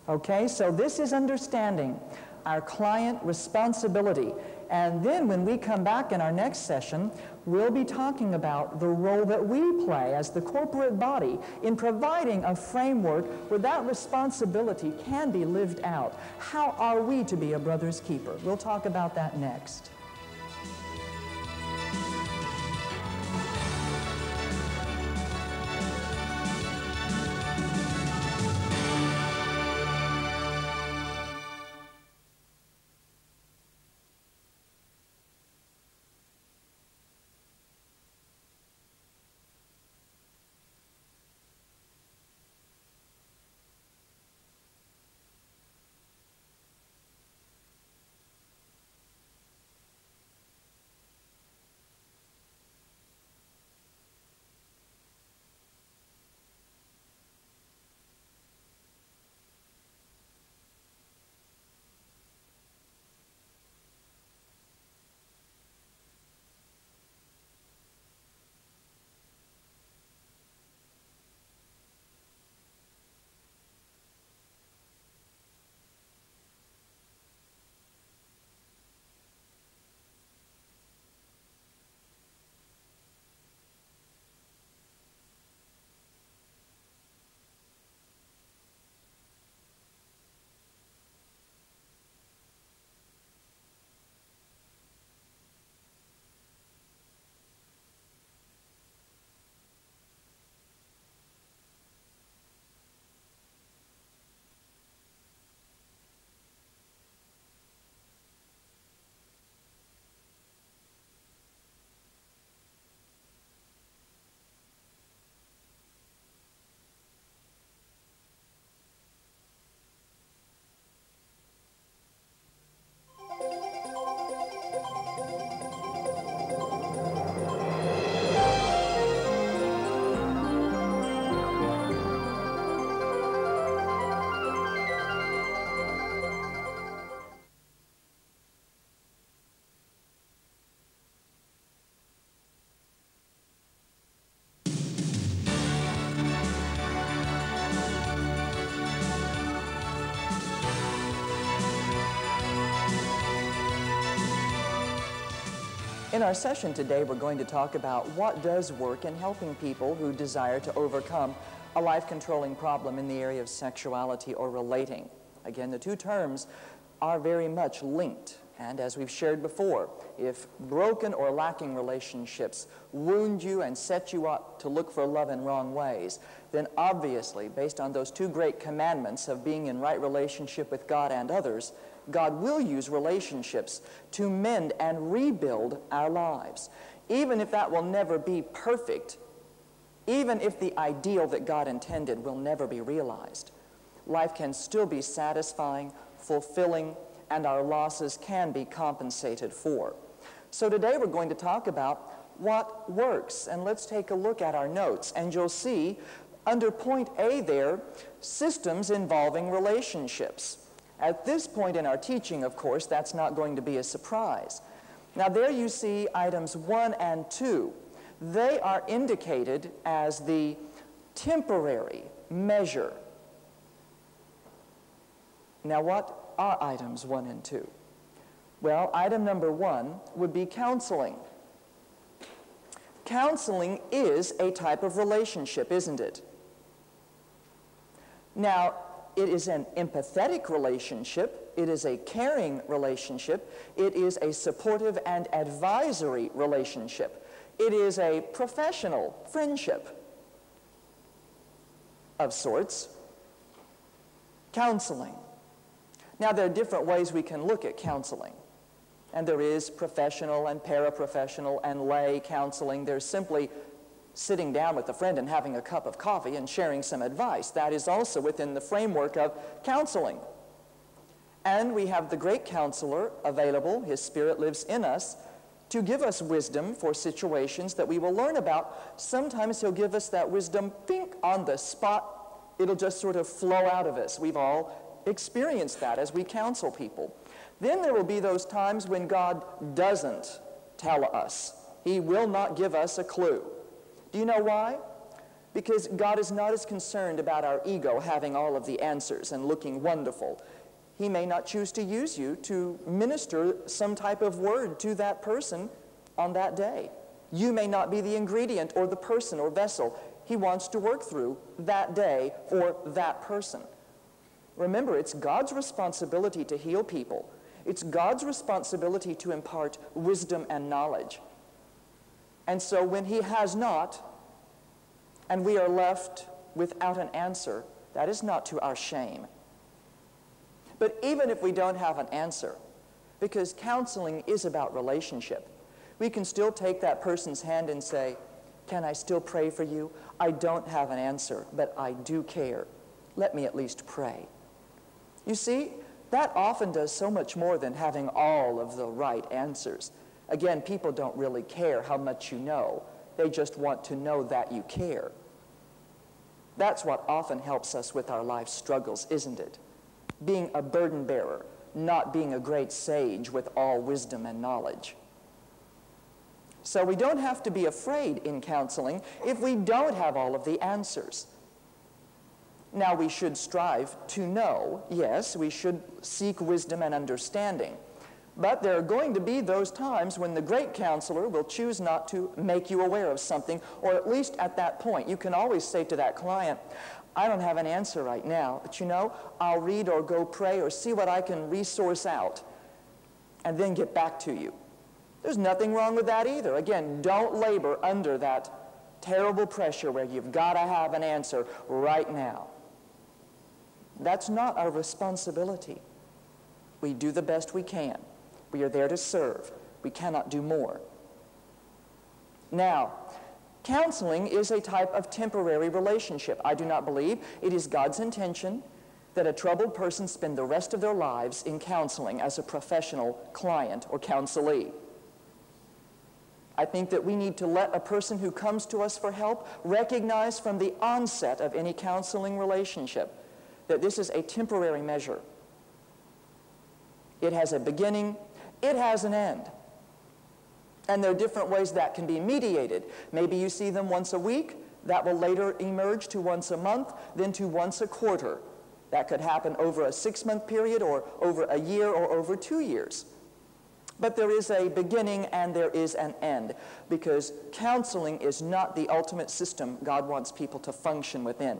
Okay, so this is understanding our client responsibility. And then when we come back in our next session, we'll be talking about the role that we play as the corporate body in providing a framework where that responsibility can be lived out. How are we to be a brother's keeper? We'll talk about that next. In our session today, we're going to talk about what does work in helping people who desire to overcome a life-controlling problem in the area of sexuality or relating. Again, the two terms are very much linked. And as we've shared before, if broken or lacking relationships wound you and set you up to look for love in wrong ways, then obviously, based on those two great commandments of being in right relationship with God and others, God will use relationships to mend and rebuild our lives. Even if that will never be perfect, even if the ideal that God intended will never be realized, life can still be satisfying, fulfilling, and our losses can be compensated for. So today we're going to talk about what works, and let's take a look at our notes, and you'll see under point A there, systems involving relationships. At this point in our teaching, of course, that's not going to be a surprise. Now there you see items 1 and 2. They are indicated as the temporary measure. Now what are items 1 and 2? Well, item number 1 would be counseling. Counseling is a type of relationship, isn't it? Now, it is an empathetic relationship, it is a caring relationship, it is a supportive and advisory relationship, it is a professional friendship of sorts. Counseling. Now there are different ways we can look at counseling. And there is professional and paraprofessional and lay counseling. There's simply sitting down with a friend and having a cup of coffee and sharing some advice. That is also within the framework of counseling. And we have the great counselor available, his Spirit lives in us, to give us wisdom for situations that we will learn about. Sometimes he'll give us that wisdom, pink, on the spot. It'll just sort of flow out of us. We've all experienced that as we counsel people. Then there will be those times when God doesn't tell us. He will not give us a clue. Do you know why? Because God is not as concerned about our ego having all of the answers and looking wonderful. He may not choose to use you to minister some type of word to that person on that day. You may not be the ingredient or the person or vessel He wants to work through that day for that person. Remember, it's God's responsibility to heal people. It's God's responsibility to impart wisdom and knowledge. And so when He has not, and we are left without an answer, that is not to our shame. But even if we don't have an answer, because counseling is about relationship, we can still take that person's hand and say, "Can I still pray for you? I don't have an answer, but I do care. Let me at least pray." You see, that often does so much more than having all of the right answers. Again, people don't really care how much you know. They just want to know that you care. That's what often helps us with our life struggles, isn't it? Being a burden bearer, not being a great sage with all wisdom and knowledge. So we don't have to be afraid in counseling if we don't have all of the answers. Now, we should strive to know. Yes, we should seek wisdom and understanding. But there are going to be those times when the great counselor will choose not to make you aware of something, or at least at that point. You can always say to that client, "I don't have an answer right now, but you know, I'll read or go pray or see what I can resource out and then get back to you." There's nothing wrong with that either. Again, don't labor under that terrible pressure where you've got to have an answer right now. That's not our responsibility. We do the best we can. We are there to serve. We cannot do more. Now, counseling is a type of temporary relationship. I do not believe it is God's intention that a troubled person spend the rest of their lives in counseling as a professional client or counselee. I think that we need to let a person who comes to us for help recognize from the onset of any counseling relationship that this is a temporary measure. It has a beginning, it has an end. And there are different ways that can be mediated. Maybe you see them once a week, that will later emerge to once a month, then to once a quarter. That could happen over a 6-month period or over a year or over 2 years. But there is a beginning and there is an end, because counseling is not the ultimate system God wants people to function within.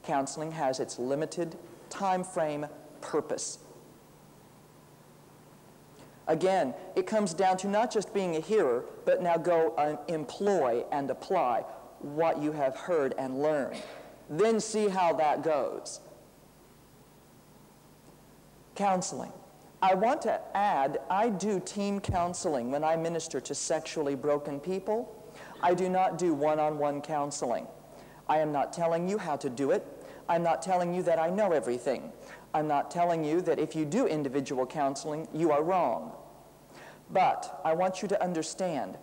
Counseling has its limited time frame purpose. Again, it comes down to not just being a hearer, but now go employ and apply what you have heard and learned. Then see how that goes. Counseling. I want to add, I do team counseling when I minister to sexually broken people. I do not do one-on-one counseling. I am not telling you how to do it. I'm not telling you that I know everything. I'm not telling you that if you do individual counseling, you are wrong. But I want you to understand,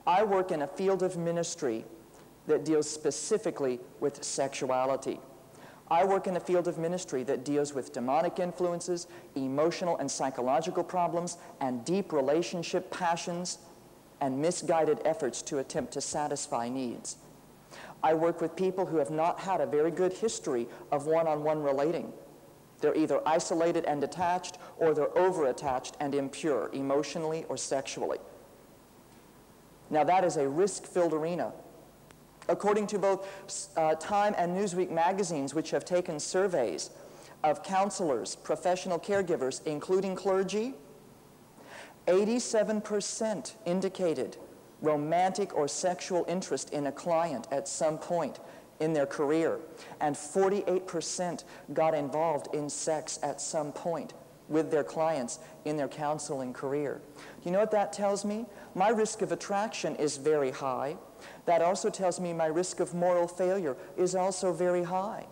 I work in a field of ministry that deals specifically with sexuality. I work in a field of ministry that deals with demonic influences, emotional and psychological problems, and deep relationship passions and misguided efforts to attempt to satisfy needs. I work with people who have not had a very good history of one-on-one relating. They're either isolated and detached, or they're over-attached and impure, emotionally or sexually. Now that is a risk-filled arena. According to both Time and Newsweek magazines, which have taken surveys of counselors, professional caregivers, including clergy, 87% indicated romantic or sexual interest in a client at some point in their career, and 48% got involved in sex at some point with their clients in their counseling career. You know what that tells me? My risk of attraction is very high. That also tells me my risk of moral failure is also very high.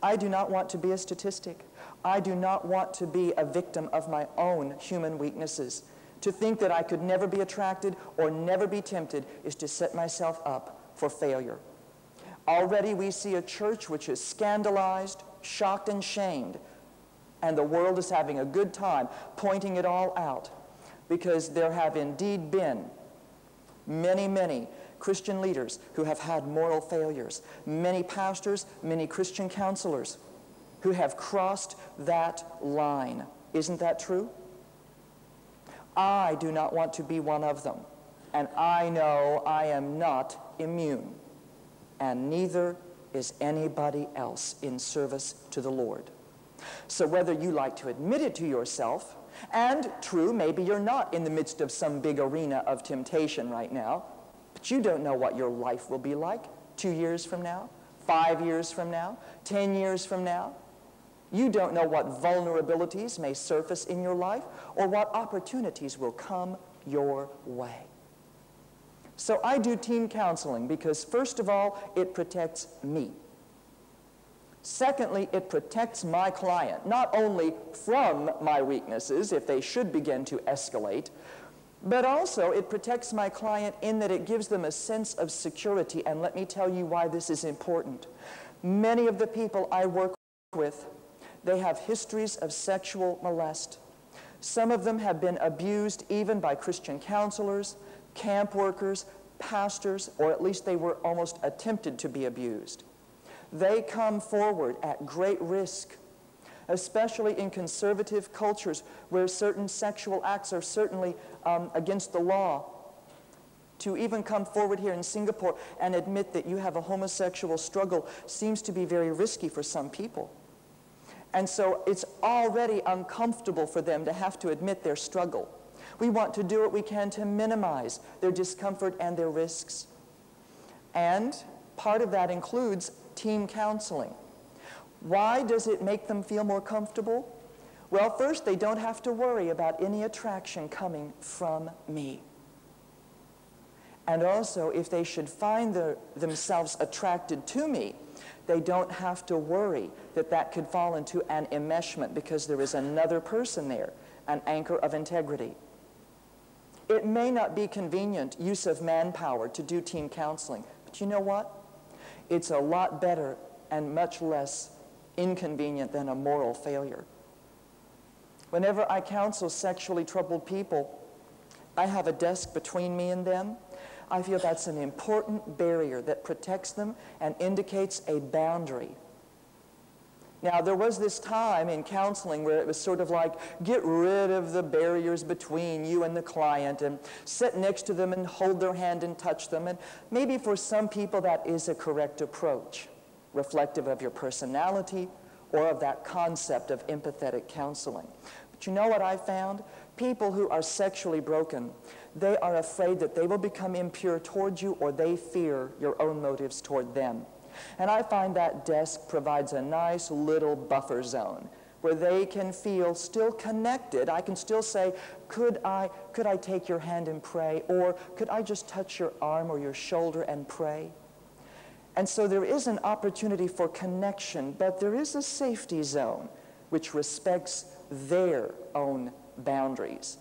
I do not want to be a statistic. I do not want to be a victim of my own human weaknesses. To think that I could never be attracted or never be tempted is to set myself up for failure. Already we see a church which is scandalized, shocked, and shamed, and the world is having a good time pointing it all out, because there have indeed been many, many Christian leaders who have had moral failures, many pastors, many Christian counselors who have crossed that line. Isn't that true? I do not want to be one of them, and I know I am not immune, and neither is anybody else in service to the Lord. So whether you like to admit it to yourself, and true, maybe you're not in the midst of some big arena of temptation right now, but you don't know what your life will be like 2 years from now, 5 years from now, 10 years from now. You don't know what vulnerabilities may surface in your life or what opportunities will come your way. So I do team counseling because, first of all, it protects me. Secondly, it protects my client, not only from my weaknesses, if they should begin to escalate, but also it protects my client in that it gives them a sense of security. And let me tell you why this is important. Many of the people I work with, they have histories of sexual molest. Some of them have been abused even by Christian counselors, camp workers, pastors, or at least they were almost attempted to be abused. They come forward at great risk, especially in conservative cultures where certain sexual acts are certainly against the law. To even come forward here in Singapore and admit that you have a homosexual struggle seems to be very risky for some people. And so it's already uncomfortable for them to have to admit their struggle. We want to do what we can to minimize their discomfort and their risks. And part of that includes team counseling. Why does it make them feel more comfortable? Well, first, they don't have to worry about any attraction coming from me. And also, if they should find themselves attracted to me, they don't have to worry that that could fall into an enmeshment because there is another person there, an anchor of integrity. It may not be convenient use of manpower to do team counseling, but you know what? It's a lot better and much less inconvenient than a moral failure. Whenever I counsel sexually troubled people, I have a desk between me and them. I feel that's an important barrier that protects them and indicates a boundary. Now, there was this time in counseling where it was sort of like, get rid of the barriers between you and the client and sit next to them and hold their hand and touch them. And maybe for some people that is a correct approach, reflective of your personality or of that concept of empathetic counseling. But you know what I found? People who are sexually broken, they are afraid that they will become impure towards you, or they fear your own motives toward them. And I find that desk provides a nice little buffer zone where they can feel still connected. I can still say, could I take your hand and pray? Or could I just touch your arm or your shoulder and pray? And so there is an opportunity for connection, but there is a safety zone which respects their own boundaries.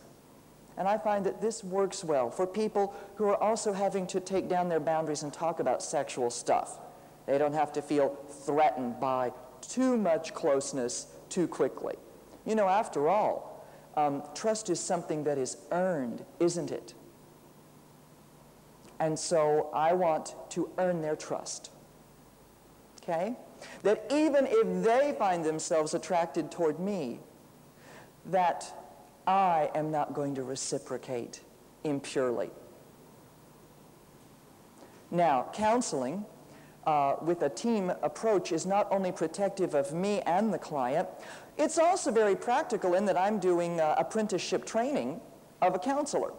And I find that this works well for people who are also having to take down their boundaries and talk about sexual stuff. They don't have to feel threatened by too much closeness too quickly. You know, after all, trust is something that is earned, isn't it? And so I want to earn their trust. Okay? That even if they find themselves attracted toward me, that I am not going to reciprocate impurely. Now, counseling with a team approach is not only protective of me and the client, it's also very practical in that I'm doing apprenticeship training of a counselor.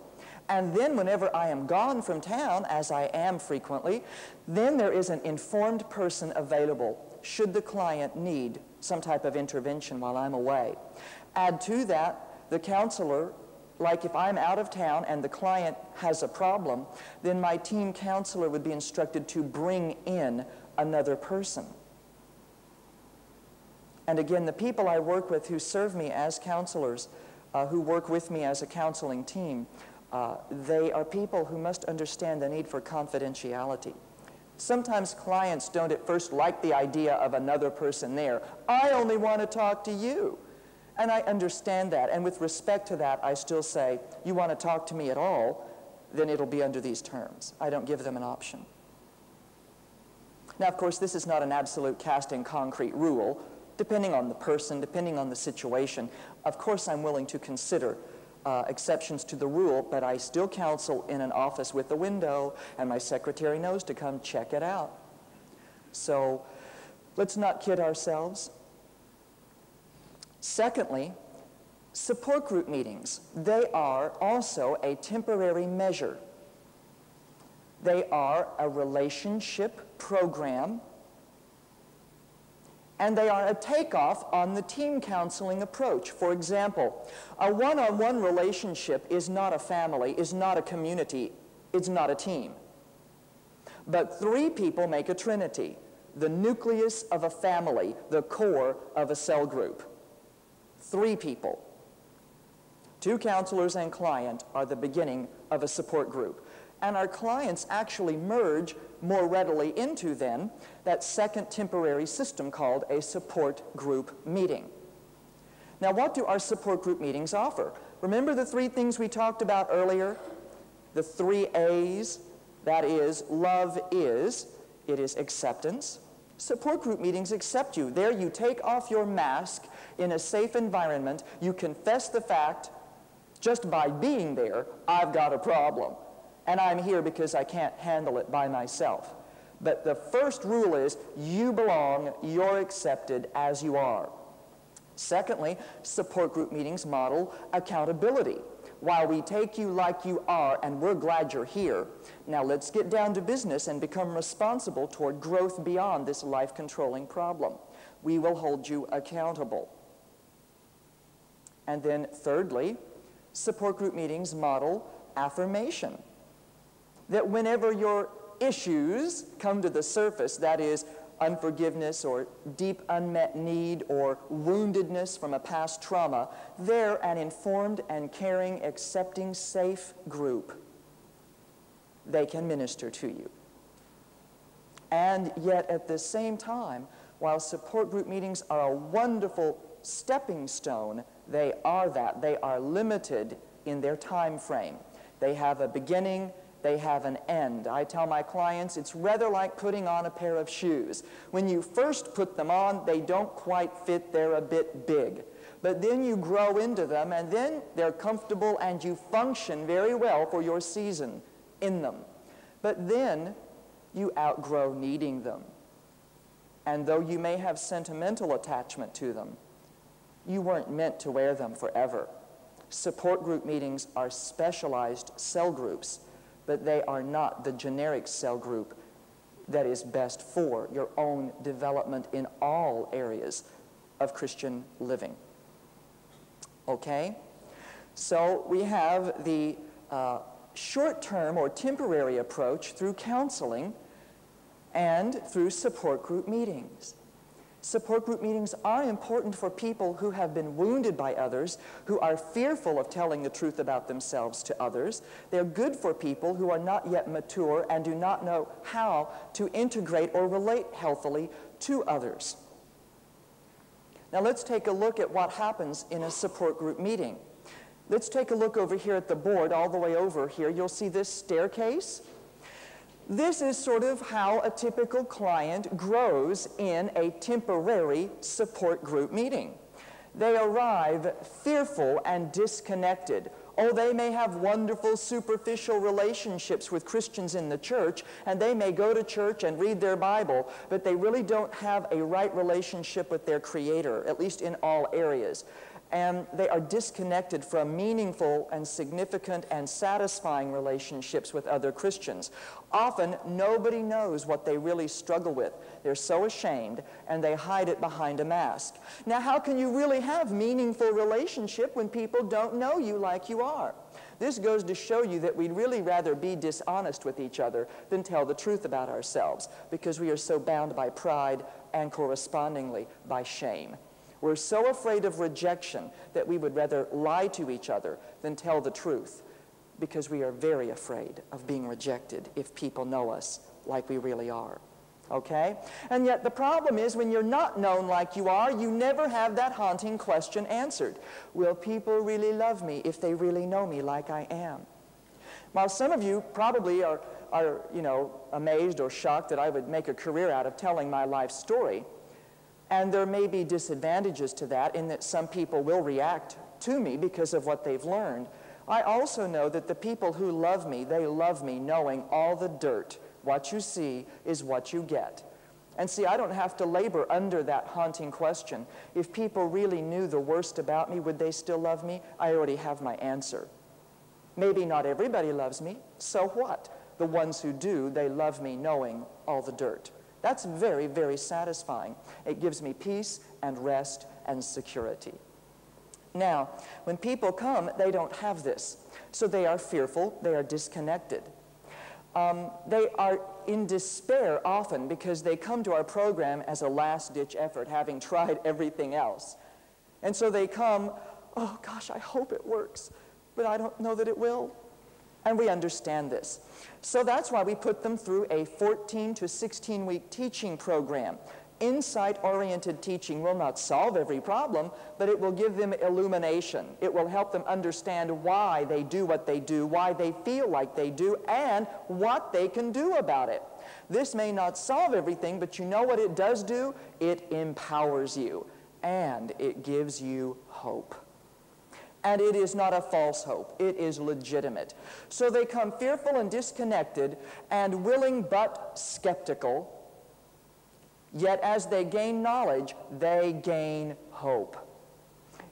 And then whenever I am gone from town, as I am frequently, then there is an informed person available should the client need some type of intervention while I'm away. Add to that, the counselor, like if I'm out of town and the client has a problem, then my team counselor would be instructed to bring in another person. And again, the people I work with who serve me as counselors, who work with me as a counseling team, they are people who must understand the need for confidentiality. Sometimes clients don't at first like the idea of another person there. I only want to talk to you. And I understand that, and with respect to that, I still say, you want to talk to me at all, then it'll be under these terms. I don't give them an option. Now, of course, this is not an absolute cast in concrete rule. Depending on the person, depending on the situation, of course I'm willing to consider exceptions to the rule, but I still counsel in an office with a window, and my secretary knows to come check it out. So let's not kid ourselves. Secondly, support group meetings. They are also a temporary measure. They are a relationship program, and they are a takeoff on the team counseling approach. For example, a one-on-one relationship is not a family, is not a community, it's not a team. But three people make a trinity, the nucleus of a family, the core of a cell group. Three people. Two counselors and client are the beginning of a support group. And our clients actually merge more readily into then that second temporary system called a support group meeting. Now, what do our support group meetings offer? Remember the three things we talked about earlier? The three A's, that is, love is, it is acceptance. Support group meetings accept you. There you take off your mask in a safe environment. You confess the fact, just by being there, I've got a problem. And I'm here because I can't handle it by myself. But the first rule is, you belong, you're accepted as you are. Secondly, support group meetings model accountability. While we take you like you are, and we're glad you're here, now let's get down to business and become responsible toward growth beyond this life-controlling problem. We will hold you accountable. And then thirdly, support group meetings model affirmation. That whenever your issues come to the surface, that is, unforgiveness or deep unmet need or woundedness from a past trauma, they're an informed and caring, accepting, safe group. They can minister to you. And yet at the same time, while support group meetings are a wonderful stepping stone, they are limited in their time frame. They have a beginning they have an end. I tell my clients it's rather like putting on a pair of shoes. When you first put them on, they don't quite fit, they're a bit big. But then you grow into them, and then they're comfortable, and you function very well for your season in them. But then you outgrow needing them. And though you may have sentimental attachment to them, you weren't meant to wear them forever. Support group meetings are specialized cell groups, but they are not the generic cell group that is best for your own development in all areas of Christian living. Okay? So we have the short-term or temporary approach through counseling and through support group meetings. Support group meetings are important for people who have been wounded by others, who are fearful of telling the truth about themselves to others. They're good for people who are not yet mature and do not know how to integrate or relate healthily to others. Now let's take a look at what happens in a support group meeting. Let's take a look over here at the board, all the way over here. You'll see this staircase. This is sort of how a typical client grows in a temporary support group meeting. They arrive fearful and disconnected. Oh, they may have wonderful superficial relationships with Christians in the church, and they may go to church and read their Bible, but they really don't have a right relationship with their Creator, at least in all areas. And they are disconnected from meaningful and significant and satisfying relationships with other Christians. Often, nobody knows what they really struggle with. They're so ashamed, and they hide it behind a mask. Now, how can you really have meaningful relationship when people don't know you like you are? This goes to show you that we'd really rather be dishonest with each other than tell the truth about ourselves, because we are so bound by pride and correspondingly by shame. We're so afraid of rejection that we would rather lie to each other than tell the truth, because we are very afraid of being rejected if people know us like we really are. Okay? And yet the problem is, when you're not known like you are, you never have that haunting question answered. Will people really love me if they really know me like I am? While some of you probably are amazed or shocked that I would make a career out of telling my life story, and there may be disadvantages to that in that some people will react to me because of what they've learned, I also know that the people who love me, they love me knowing all the dirt. What you see is what you get. And see, I don't have to labor under that haunting question. If people really knew the worst about me, would they still love me? I already have my answer. Maybe not everybody loves me. So what? The ones who do, they love me knowing all the dirt. That's very, very satisfying. It gives me peace and rest and security. Now, when people come, they don't have this. So they are fearful, they are disconnected. They are in despair often because they come to our program as a last-ditch effort, having tried everything else. And so they come, oh gosh, I hope it works, but I don't know that it will. And we understand this. So that's why we put them through a 14 to 16-week teaching program. Insight-oriented teaching will not solve every problem, but it will give them illumination. It will help them understand why they do what they do, why they feel like they do, and what they can do about it. This may not solve everything, but you know what it does do? It empowers you, and it gives you hope. And it is not a false hope. It is legitimate. So they come fearful and disconnected and willing but skeptical. Yet as they gain knowledge, they gain hope.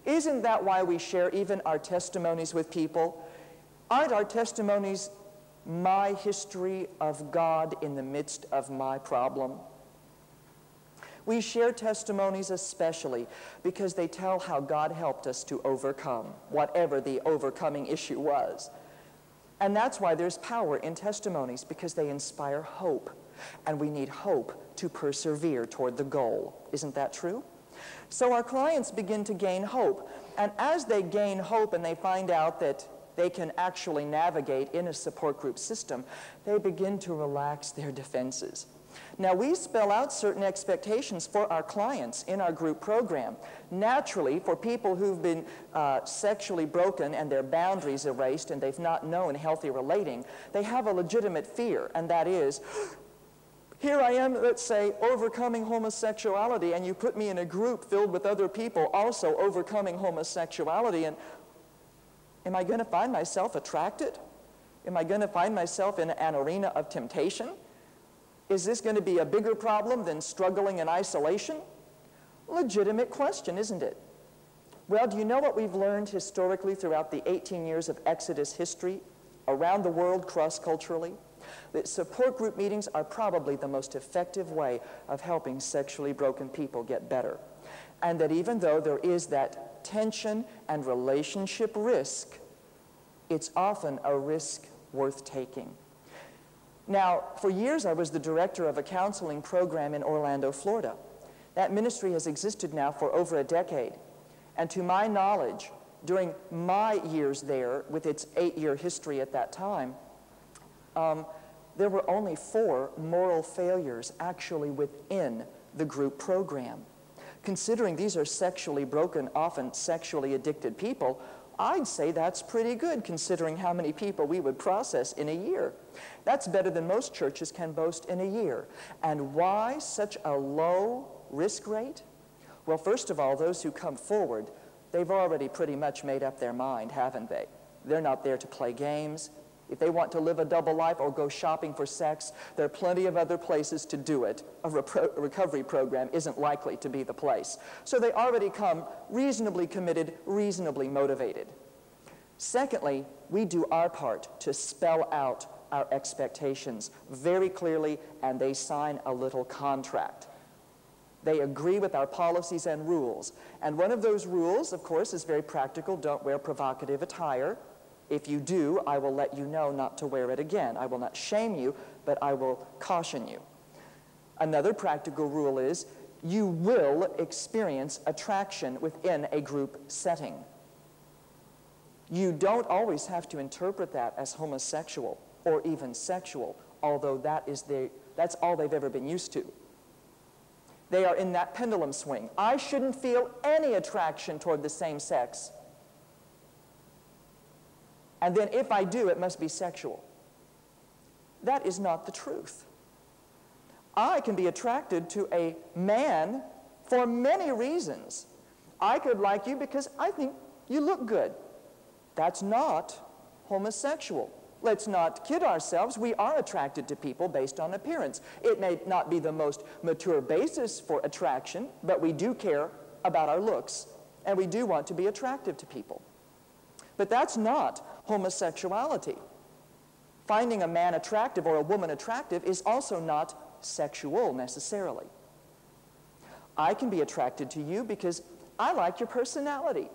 Isn't that why we share even our testimonies with people? Aren't our testimonies my history of God in the midst of my problem? We share testimonies especially because they tell how God helped us to overcome whatever the overcoming issue was. And that's why there's power in testimonies, because they inspire hope. And we need hope to persevere toward the goal. Isn't that true? So our clients begin to gain hope. And as they gain hope and they find out that they can actually navigate in a support group system, they begin to relax their defenses. Now, we spell out certain expectations for our clients in our group program. Naturally, for people who've been sexually broken and their boundaries erased and they've not known healthy relating, they have a legitimate fear, and that is, here I am, let's say, overcoming homosexuality, and you put me in a group filled with other people also overcoming homosexuality, and am I going to find myself attracted? Am I going to find myself in an arena of temptation? Is this going to be a bigger problem than struggling in isolation? Legitimate question, isn't it? Well, do you know what we've learned historically throughout the 18 years of Exodus history around the world cross-culturally? That support group meetings are probably the most effective way of helping sexually broken people get better. And that even though there is that tension and relationship risk, it's often a risk worth taking. Now, for years I was the director of a counseling program in Orlando, Florida. That ministry has existed now for over a decade. And to my knowledge, during my years there, with its 8-year history at that time, there were only 4 moral failures actually within the group program. Considering these are sexually broken, often sexually addicted people, I'd say that's pretty good considering how many people we would process in a year. That's better than most churches can boast in a year. And why such a low risk rate? Well, first of all, those who come forward, they've already pretty much made up their mind, haven't they? They're not there to play games. If they want to live a double life or go shopping for sex, there are plenty of other places to do it. A recovery program isn't likely to be the place. So they already come reasonably committed, reasonably motivated. Secondly, we do our part to spell out our expectations very clearly, and they sign a little contract. They agree with our policies and rules. And one of those rules, of course, is very practical. Don't wear provocative attire. If you do, I will let you know not to wear it again. I will not shame you, but I will caution you. Another practical rule is you will experience attraction within a group setting. You don't always have to interpret that as homosexual or even sexual, although that's all they've ever been used to. They are in that pendulum swing. I shouldn't feel any attraction toward the same sex. And then if I do, it must be sexual. That is not the truth. I can be attracted to a man for many reasons. I could like you because I think you look good. That's not homosexual. Let's not kid ourselves. We are attracted to people based on appearance. It may not be the most mature basis for attraction, but we do care about our looks, and we do want to be attractive to people. But that's not homosexuality. Finding a man attractive or a woman attractive is also not sexual necessarily. I can be attracted to you because I like your personality.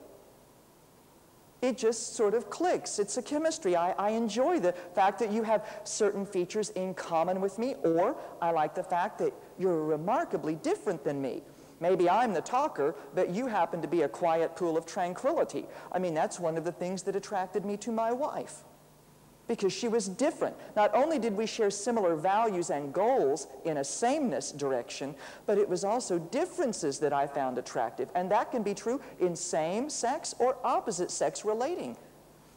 It just sort of clicks. It's a chemistry. I enjoy the fact that you have certain features in common with me, or I like the fact that you're remarkably different than me. Maybe I'm the talker, but you happen to be a quiet pool of tranquility. I mean, that's one of the things that attracted me to my wife, because she was different. Not only did we share similar values and goals in a sameness direction, but it was also differences that I found attractive. And that can be true in same-sex or opposite-sex relating.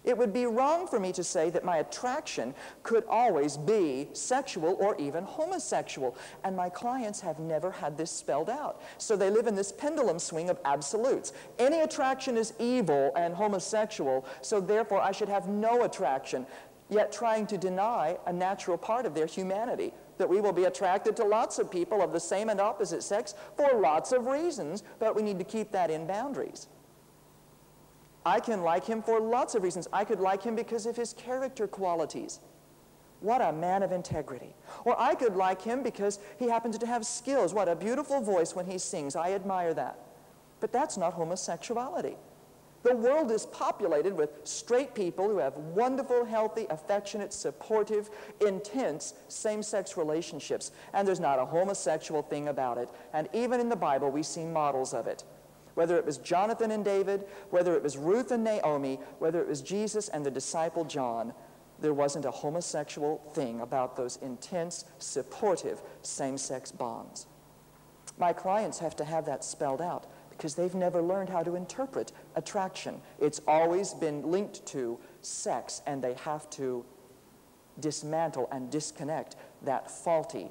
It would be wrong for me to say that my attraction could always be sexual or even homosexual. And my clients have never had this spelled out. So they live in this pendulum swing of absolutes. Any attraction is evil and homosexual, so therefore I should have no attraction, yet trying to deny a natural part of their humanity, that we will be attracted to lots of people of the same and opposite sex for lots of reasons, but we need to keep that in boundaries. I can like him for lots of reasons. I could like him because of his character qualities. What a man of integrity. Or I could like him because he happens to have skills. What a beautiful voice when he sings. I admire that. But that's not homosexuality. The world is populated with straight people who have wonderful, healthy, affectionate, supportive, intense same-sex relationships. And there's not a homosexual thing about it. And even in the Bible, we see models of it. Whether it was Jonathan and David, whether it was Ruth and Naomi, whether it was Jesus and the disciple John, there wasn't a homosexual thing about those intense, supportive same-sex bonds. My clients have to have that spelled out because they've never learned how to interpret attraction. It's always been linked to sex, and they have to dismantle and disconnect that faulty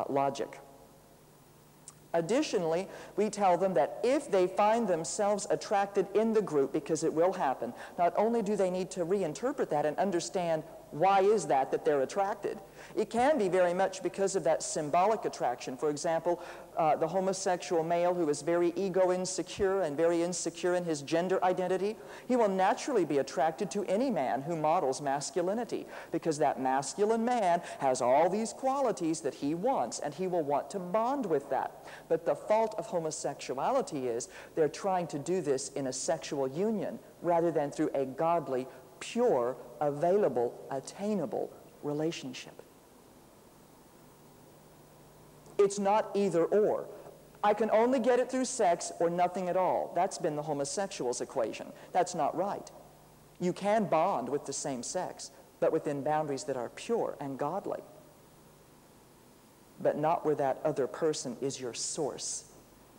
logic. Additionally, we tell them that if they find themselves attracted in the group, because it will happen, not only do they need to reinterpret that and understand why is that they're attracted. It can be very much because of that symbolic attraction. For example, the homosexual male who is very ego-insecure and very insecure in his gender identity, he will naturally be attracted to any man who models masculinity, because that masculine man has all these qualities that he wants, and he will want to bond with that. But the fault of homosexuality is they're trying to do this in a sexual union rather than through a godly, pure, available, attainable relationship. It's not either or. I can only get it through sex or nothing at all. That's been the homosexual's equation. That's not right. You can bond with the same sex, but within boundaries that are pure and godly. But not where that other person is your source.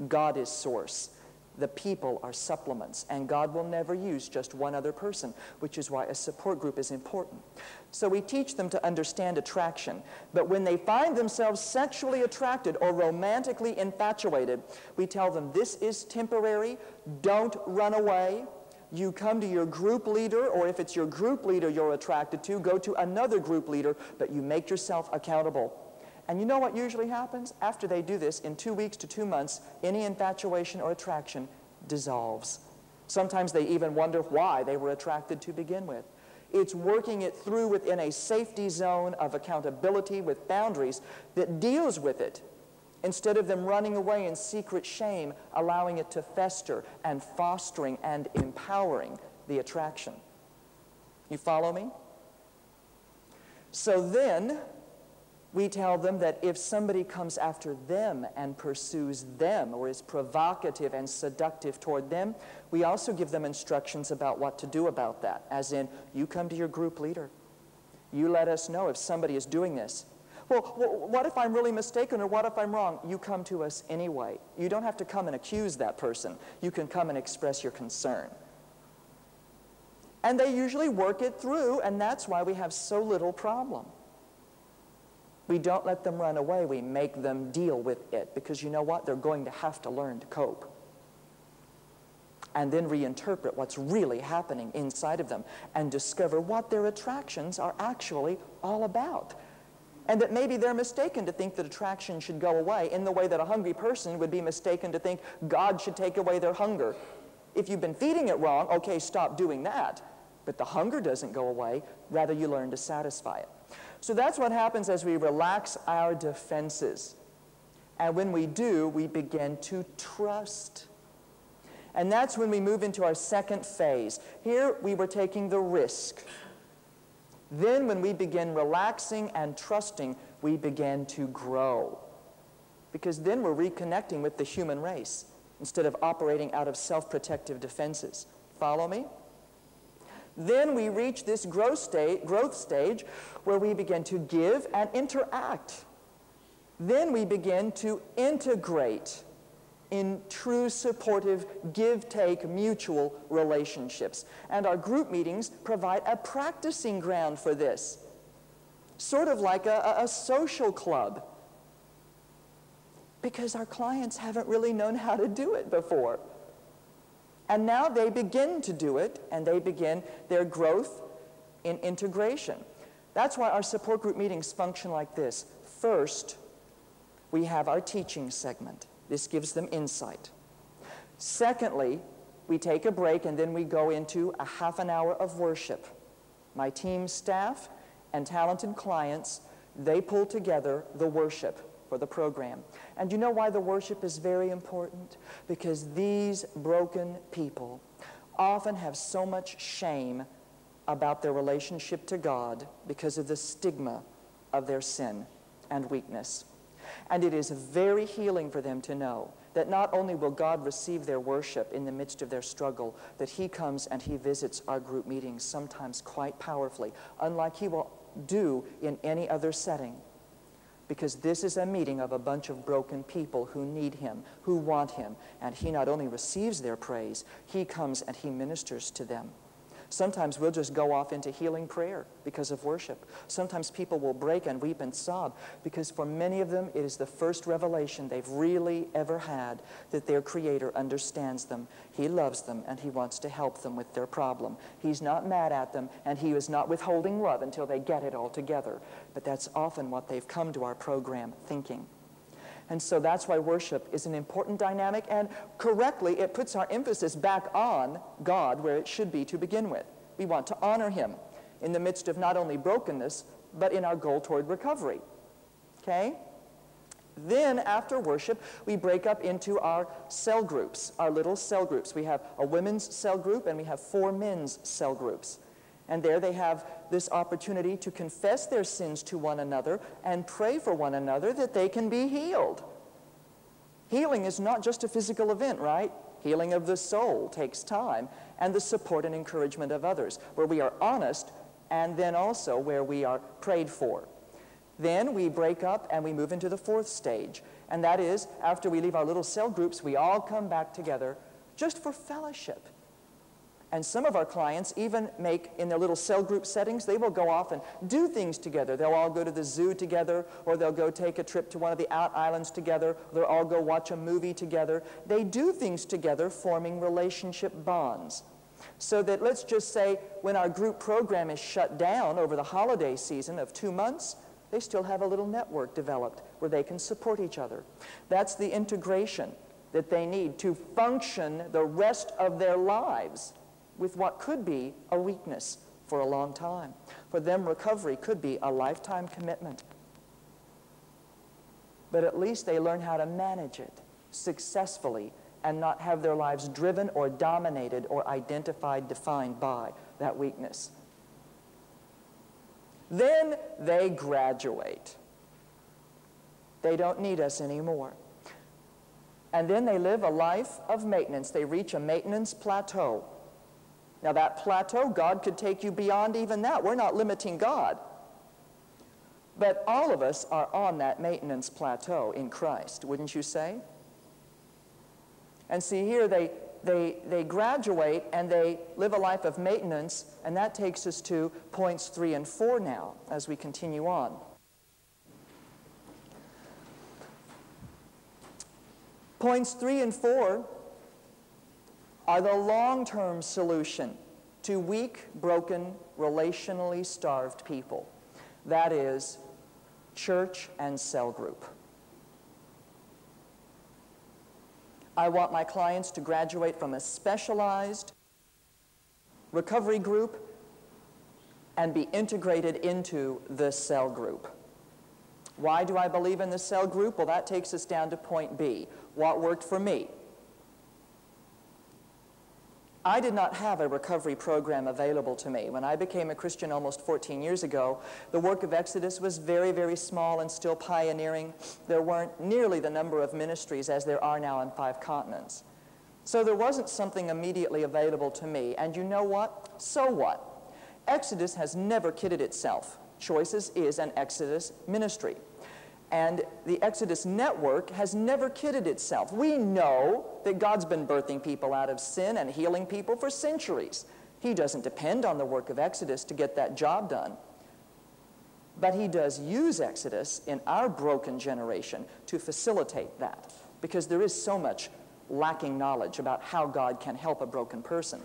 God is source. The people are supplements, and God will never use just one other person, which is why a support group is important. So we teach them to understand attraction, but when they find themselves sexually attracted or romantically infatuated, we tell them this is temporary, don't run away. You come to your group leader, or if it's your group leader you're attracted to, go to another group leader, but you make yourself accountable. And you know what usually happens? After they do this, in 2 weeks to 2 months, any infatuation or attraction dissolves. Sometimes they even wonder why they were attracted to begin with. It's working it through within a safety zone of accountability with boundaries that deals with it, instead of them running away in secret shame, allowing it to fester and fostering and empowering the attraction. You follow me? So then, we tell them that if somebody comes after them and pursues them or is provocative and seductive toward them, we also give them instructions about what to do about that. As in, you come to your group leader. You let us know if somebody is doing this. Well, what if I'm really mistaken, or what if I'm wrong? You come to us anyway. You don't have to come and accuse that person. You can come and express your concern. And they usually work it through, and that's why we have so little problem. We don't let them run away. We make them deal with it, because you know what? They're going to have to learn to cope. And then reinterpret what's really happening inside of them and discover what their attractions are actually all about. And that maybe they're mistaken to think that attraction should go away in the way that a hungry person would be mistaken to think God should take away their hunger. If you've been feeding it wrong, okay, stop doing that. But the hunger doesn't go away. Rather, you learn to satisfy it. So that's what happens as we relax our defenses. And when we do, we begin to trust. And that's when we move into our second phase. Here, we were taking the risk. Then, when we begin relaxing and trusting, we begin to grow. Because then we're reconnecting with the human race instead of operating out of self-protective defenses. Follow me? Then we reach this growth stage where we begin to give and interact. Then we begin to integrate in true supportive give-take mutual relationships. And our group meetings provide a practicing ground for this, sort of like a social club, because our clients haven't really known how to do it before. And now they begin to do it, and they begin their growth in integration. That's why our support group meetings function like this. First, we have our teaching segment. This gives them insight. Secondly, we take a break, and then we go into a half an hour of worship. My team staff and talented clients, they pull together the worship for the program. And you know why the worship is very important? Because these broken people often have so much shame about their relationship to God because of the stigma of their sin and weakness. And it is very healing for them to know that not only will God receive their worship in the midst of their struggle, that He comes and He visits our group meetings, sometimes quite powerfully, unlike He will do in any other setting. Because this is a meeting of a bunch of broken people who need Him, who want Him. And He not only receives their praise, He comes and He ministers to them. Sometimes we'll just go off into healing prayer because of worship. Sometimes people will break and weep and sob because for many of them it is the first revelation they've really ever had that their Creator understands them. He loves them and He wants to help them with their problem. He's not mad at them and He is not withholding love until they get it all together. But that's often what they've come to our program thinking. And so that's why worship is an important dynamic, and correctly it puts our emphasis back on God where it should be to begin with. We want to honor Him in the midst of not only brokenness, but in our goal toward recovery. Okay? Then after worship, we break up into our cell groups, our little cell groups. We have a women's cell group and we have 4 men's cell groups. And there they have this opportunity to confess their sins to one another and pray for one another that they can be healed. Healing is not just a physical event, right? Healing of the soul takes time, and the support and encouragement of others, where we are honest and then also where we are prayed for. Then we break up and we move into the 4th stage, and that is after we leave our little cell groups, we all come back together just for fellowship. And some of our clients even make, in their little cell group settings, they will go off and do things together. They'll all go to the zoo together, or they'll go take a trip to one of the out islands together, or they'll all go watch a movie together. They do things together, forming relationship bonds. So that, let's just say, when our group program is shut down over the holiday season of 2 months, they still have a little network developed where they can support each other. That's the integration that they need to function the rest of their lives with what could be a weakness for a long time. For them, recovery could be a lifetime commitment. But at least they learn how to manage it successfully and not have their lives driven or dominated or identified, defined by that weakness. Then they graduate. They don't need us anymore. And then they live a life of maintenance. They reach a maintenance plateau. Now that plateau, God could take you beyond even that. We're not limiting God. But all of us are on that maintenance plateau in Christ, wouldn't you say? And see here, they graduate and they live a life of maintenance, and that takes us to points 3 and 4 now as we continue on. Points 3 and 4 are the long-term solution to weak, broken, relationally starved people. That is, church and cell group. I want my clients to graduate from a specialized recovery group and be integrated into the cell group. Why do I believe in the cell group? Well, that takes us down to point B. What worked for me? I did not have a recovery program available to me. When I became a Christian almost 14 years ago, the work of Exodus was very, very small and still pioneering. There weren't nearly the number of ministries as there are now on 5 continents. So there wasn't something immediately available to me. And you know what? So what? Exodus has never kidded itself. Choices is an Exodus ministry. And the Exodus Network has never kidded itself. We know that God's been birthing people out of sin and healing people for centuries. He doesn't depend on the work of Exodus to get that job done. But He does use Exodus in our broken generation to facilitate that, because there is so much lacking knowledge about how God can help a broken person.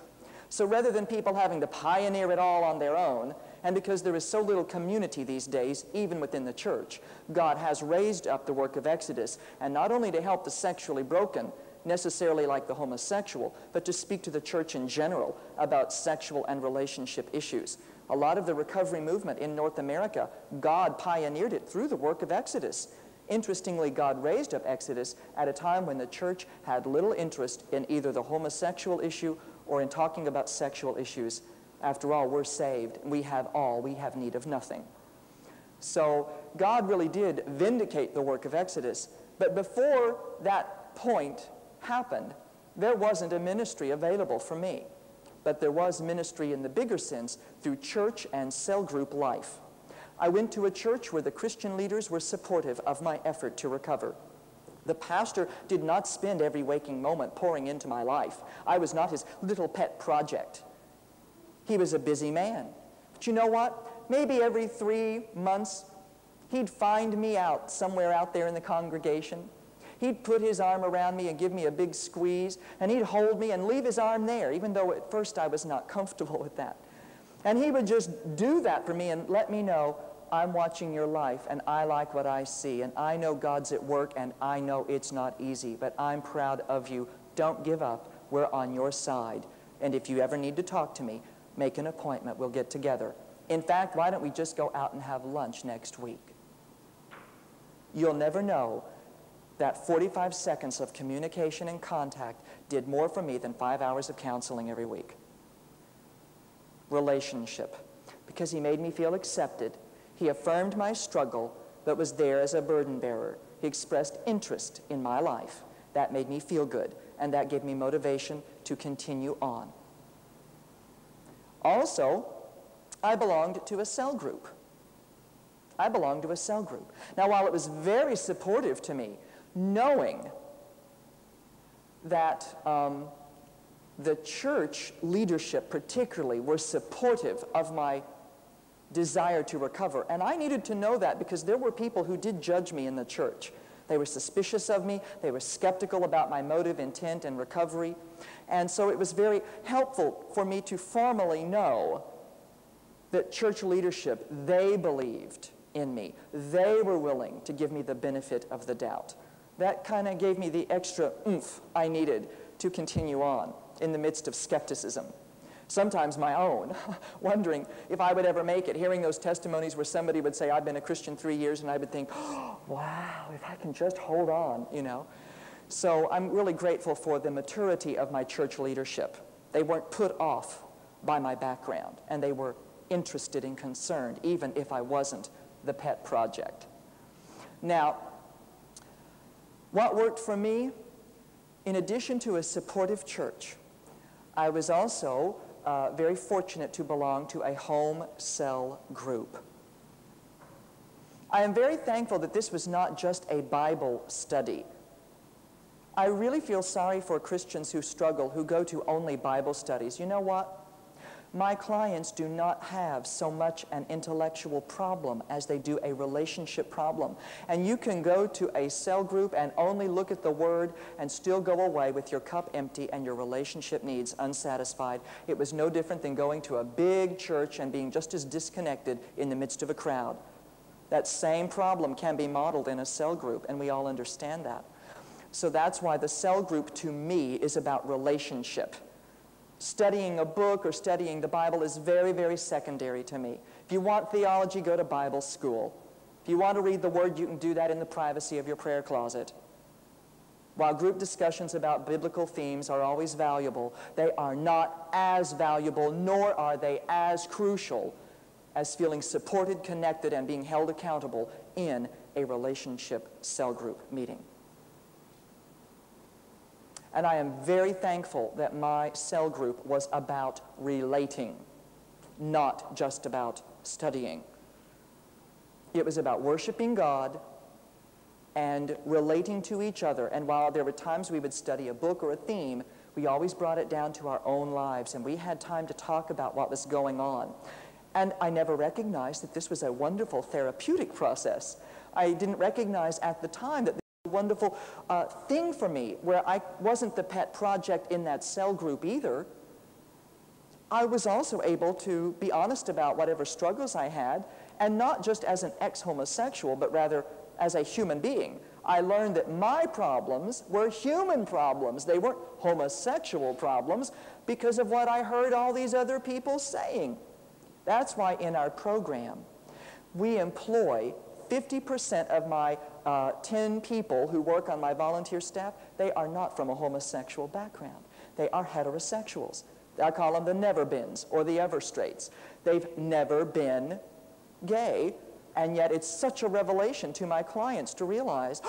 So rather than people having to pioneer it all on their own, and because there is so little community these days, even within the church, God has raised up the work of Exodus, and not only to help the sexually broken, necessarily like the homosexual, but to speak to the church in general about sexual and relationship issues. A lot of the recovery movement in North America, God pioneered it through the work of Exodus. Interestingly, God raised up Exodus at a time when the church had little interest in either the homosexual issue or in talking about sexual issues. After all, we're saved. We have all. We have need of nothing. So God really did vindicate the work of Exodus. But before that point happened, there wasn't a ministry available for me. But there was ministry in the bigger sense through church and cell group life. I went to a church where the Christian leaders were supportive of my effort to recover. The pastor did not spend every waking moment pouring into my life. I was not his little pet project. He was a busy man. But you know what? Maybe every 3 months, he'd find me out somewhere out there in the congregation. He'd put his arm around me and give me a big squeeze, and he'd hold me and leave his arm there, even though at first I was not comfortable with that. And he would just do that for me and let me know, I'm watching your life, and I like what I see, and I know God's at work, and I know it's not easy, but I'm proud of you. Don't give up. We're on your side. And if you ever need to talk to me, make an appointment. We'll get together. In fact, why don't we just go out and have lunch next week? You'll never know that 45 seconds of communication and contact did more for me than 5 hours of counseling every week. Relationship. Because he made me feel accepted. He affirmed my struggle, but was there as a burden bearer. He expressed interest in my life. That made me feel good, and that gave me motivation to continue on. Also, I belonged to a cell group. I belonged to a cell group. Now, while it was very supportive to me, knowing that the church leadership particularly were supportive of my desire to recover. And I needed to know that because there were people who did judge me in the church. They were suspicious of me. They were skeptical about my motive, intent, and recovery. And so it was very helpful for me to formally know that church leadership, they believed in me. They were willing to give me the benefit of the doubt. That kind of gave me the extra oomph I needed to continue on in the midst of skepticism. Sometimes my own, wondering if I would ever make it, hearing those testimonies where somebody would say, I've been a Christian 3 years, and I would think, oh, wow, if I can just hold on, you know. So I'm really grateful for the maturity of my church leadership. They weren't put off by my background, and they were interested and concerned, even if I wasn't the pet project. Now, what worked for me? In addition to a supportive church, I was also very fortunate to belong to a home cell group. I am very thankful that this was not just a Bible study. I really feel sorry for Christians who struggle, who go to only Bible studies. You know what? My clients do not have so much an intellectual problem as they do a relationship problem. And you can go to a cell group and only look at the Word and still go away with your cup empty and your relationship needs unsatisfied. It was no different than going to a big church and being just as disconnected in the midst of a crowd. That same problem can be modeled in a cell group, and we all understand that. So that's why the cell group, to me, is about relationship. Studying a book or studying the Bible is very, very secondary to me. If you want theology, go to Bible school. If you want to read the Word, you can do that in the privacy of your prayer closet. While group discussions about biblical themes are always valuable, they are not as valuable, nor are they as crucial as feeling supported, connected, and being held accountable in a relationship cell group meeting. And I am very thankful that my cell group was about relating, not just about studying. It was about worshiping God and relating to each other. And while there were times we would study a book or a theme, we always brought it down to our own lives, and we had time to talk about what was going on. And I never recognized that this was a wonderful therapeutic process. I didn't recognize at the time that wonderful thing for me, where I wasn't the pet project in that cell group either. I was also able to be honest about whatever struggles I had, and not just as an ex-homosexual, but rather as a human being. I learned that my problems were human problems. They weren't homosexual problems because of what I heard all these other people saying. That's why in our program, we employ 50% of my 10 people who work on my volunteer staff, they are not from a homosexual background. They are heterosexuals. I call them the never-beens or the ever-straights. They've never been gay, And yet it's such a revelation to my clients to realize,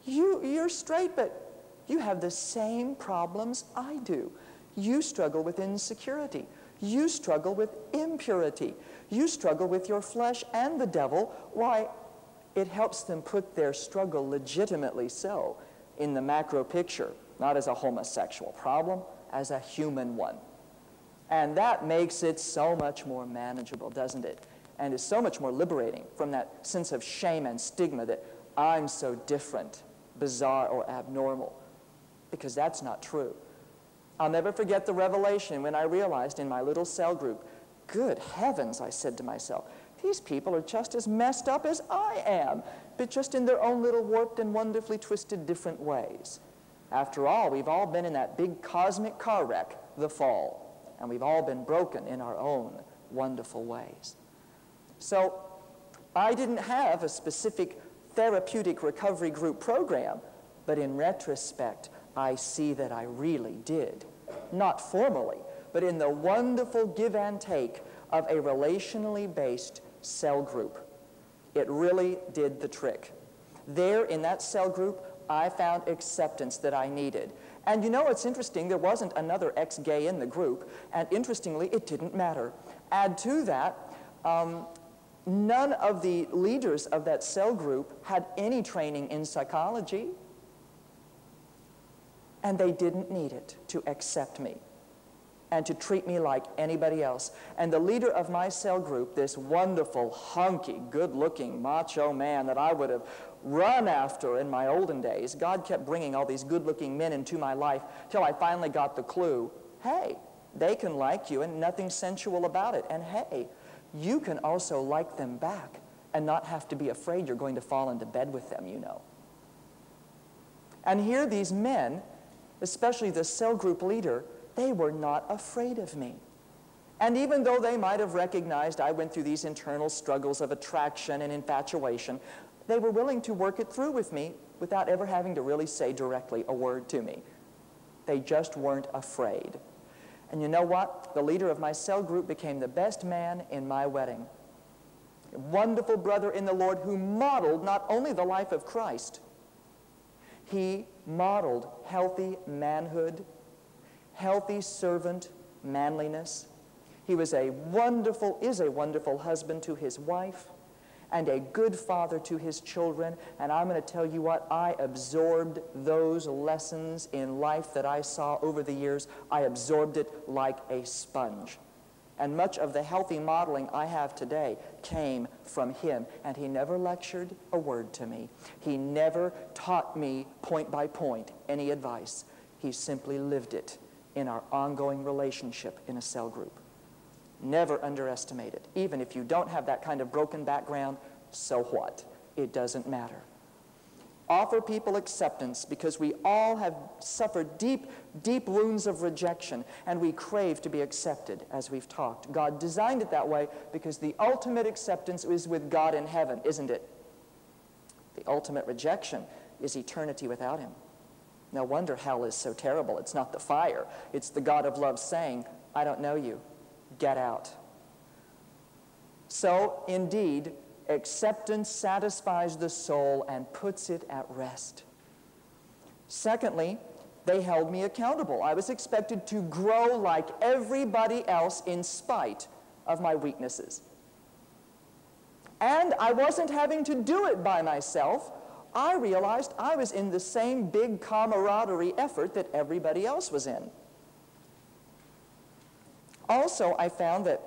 you're straight, but you have the same problems I do. You struggle with insecurity. You struggle with impurity. You struggle with your flesh and the devil. Why, it helps them put their struggle legitimately so in the macro picture, not as a homosexual problem, as a human one. And that makes it so much more manageable, doesn't it? And is so much more liberating from that sense of shame and stigma that I'm so different, bizarre, or abnormal, because that's not true. I'll never forget the revelation when I realized in my little cell group, good heavens, I said to myself, these people are just as messed up as I am, but just in their own little warped and wonderfully twisted different ways. After all, we've all been in that big cosmic car wreck, the fall, and we've all been broken in our own wonderful ways. So I didn't have a specific therapeutic recovery group program, but in retrospect, I see that I really did. Not formally, but in the wonderful give and take of a relationally based cell group. It really did the trick. There in that cell group, I found acceptance that I needed. And you know, it's interesting, there wasn't another ex-gay in the group, and interestingly, it didn't matter. Add to that, none of the leaders of that cell group had any training in psychology, and they didn't need it to accept me and to treat me like anybody else. And the leader of my cell group, this wonderful, hunky, good-looking, macho man that I would have run after in my olden days, God kept bringing all these good-looking men into my life till I finally got the clue, hey, they can like you and nothing sensual about it. And hey, you can also like them back and not have to be afraid you're going to fall into bed with them, you know. And here these men, especially the cell group leader, they were not afraid of me. And even though they might have recognized I went through these internal struggles of attraction and infatuation, they were willing to work it through with me without ever having to really say directly a word to me. They just weren't afraid. And you know what? The leader of my cell group became the best man in my wedding. A wonderful brother in the Lord who modeled not only the life of Christ, he modeled healthy manhood, healthy servant manliness. He was is a wonderful husband to his wife and a good father to his children. And I'm going to tell you what, I absorbed those lessons in life that I saw over the years. I absorbed it like a sponge. And much of the healthy modeling I have today came from him. And he never lectured a word to me. He never taught me point by point any advice. He simply lived it in our ongoing relationship in a cell group. Never underestimate it. Even if you don't have that kind of broken background, so what? It doesn't matter. Offer people acceptance, because we all have suffered deep, deep wounds of rejection, and we crave to be accepted, as we've talked. God designed it that way because the ultimate acceptance is with God in heaven, isn't it? The ultimate rejection is eternity without him. No wonder hell is so terrible. It's not the fire. It's the God of love saying, I don't know you. Get out. So, indeed, acceptance satisfies the soul and puts it at rest. Secondly, they held me accountable. I was expected to grow like everybody else in spite of my weaknesses. And I wasn't having to do it by myself. I realized I was in the same big camaraderie effort that everybody else was in. Also, I found that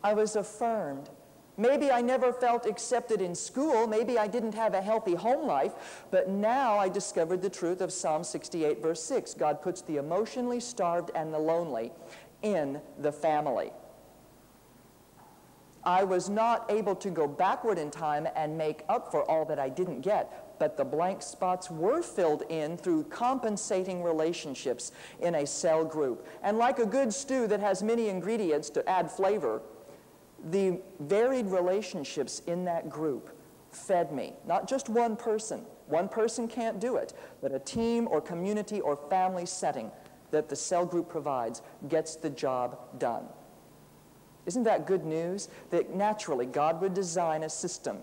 I was affirmed. Maybe I never felt accepted in school. Maybe I didn't have a healthy home life. But now I discovered the truth of Psalm 68, verse 6. God puts the emotionally starved and the lonely in the family. I was not able to go backward in time and make up for all that I didn't get, but the blank spots were filled in through compensating relationships in a cell group. And like a good stew that has many ingredients to add flavor, the varied relationships in that group fed me. Not just one person. One person can't do it, but a team or community or family setting that the cell group provides gets the job done. Isn't that good news? That naturally God would design a system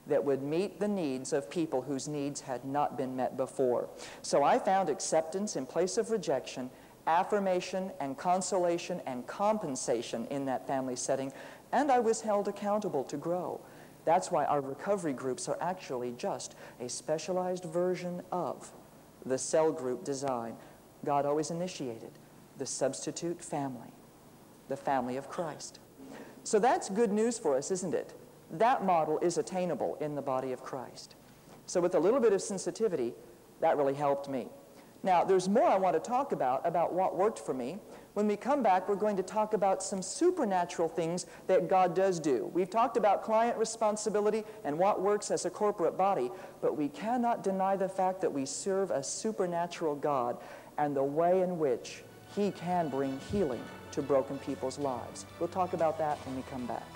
that would meet the needs of people whose needs had not been met before. So I found acceptance in place of rejection, affirmation and consolation and compensation in that family setting, and I was held accountable to grow. That's why our recovery groups are actually just a specialized version of the cell group design God always initiated, the substitute family, the family of Christ. So that's good news for us, isn't it? That model is attainable in the body of Christ. So with a little bit of sensitivity, that really helped me. Now, there's more I want to talk about what worked for me. When we come back, we're going to talk about some supernatural things that God does do. We've talked about client responsibility and what works as a corporate body, but we cannot deny the fact that we serve a supernatural God and the way in which He can bring healing to broken people's lives. We'll talk about that when we come back.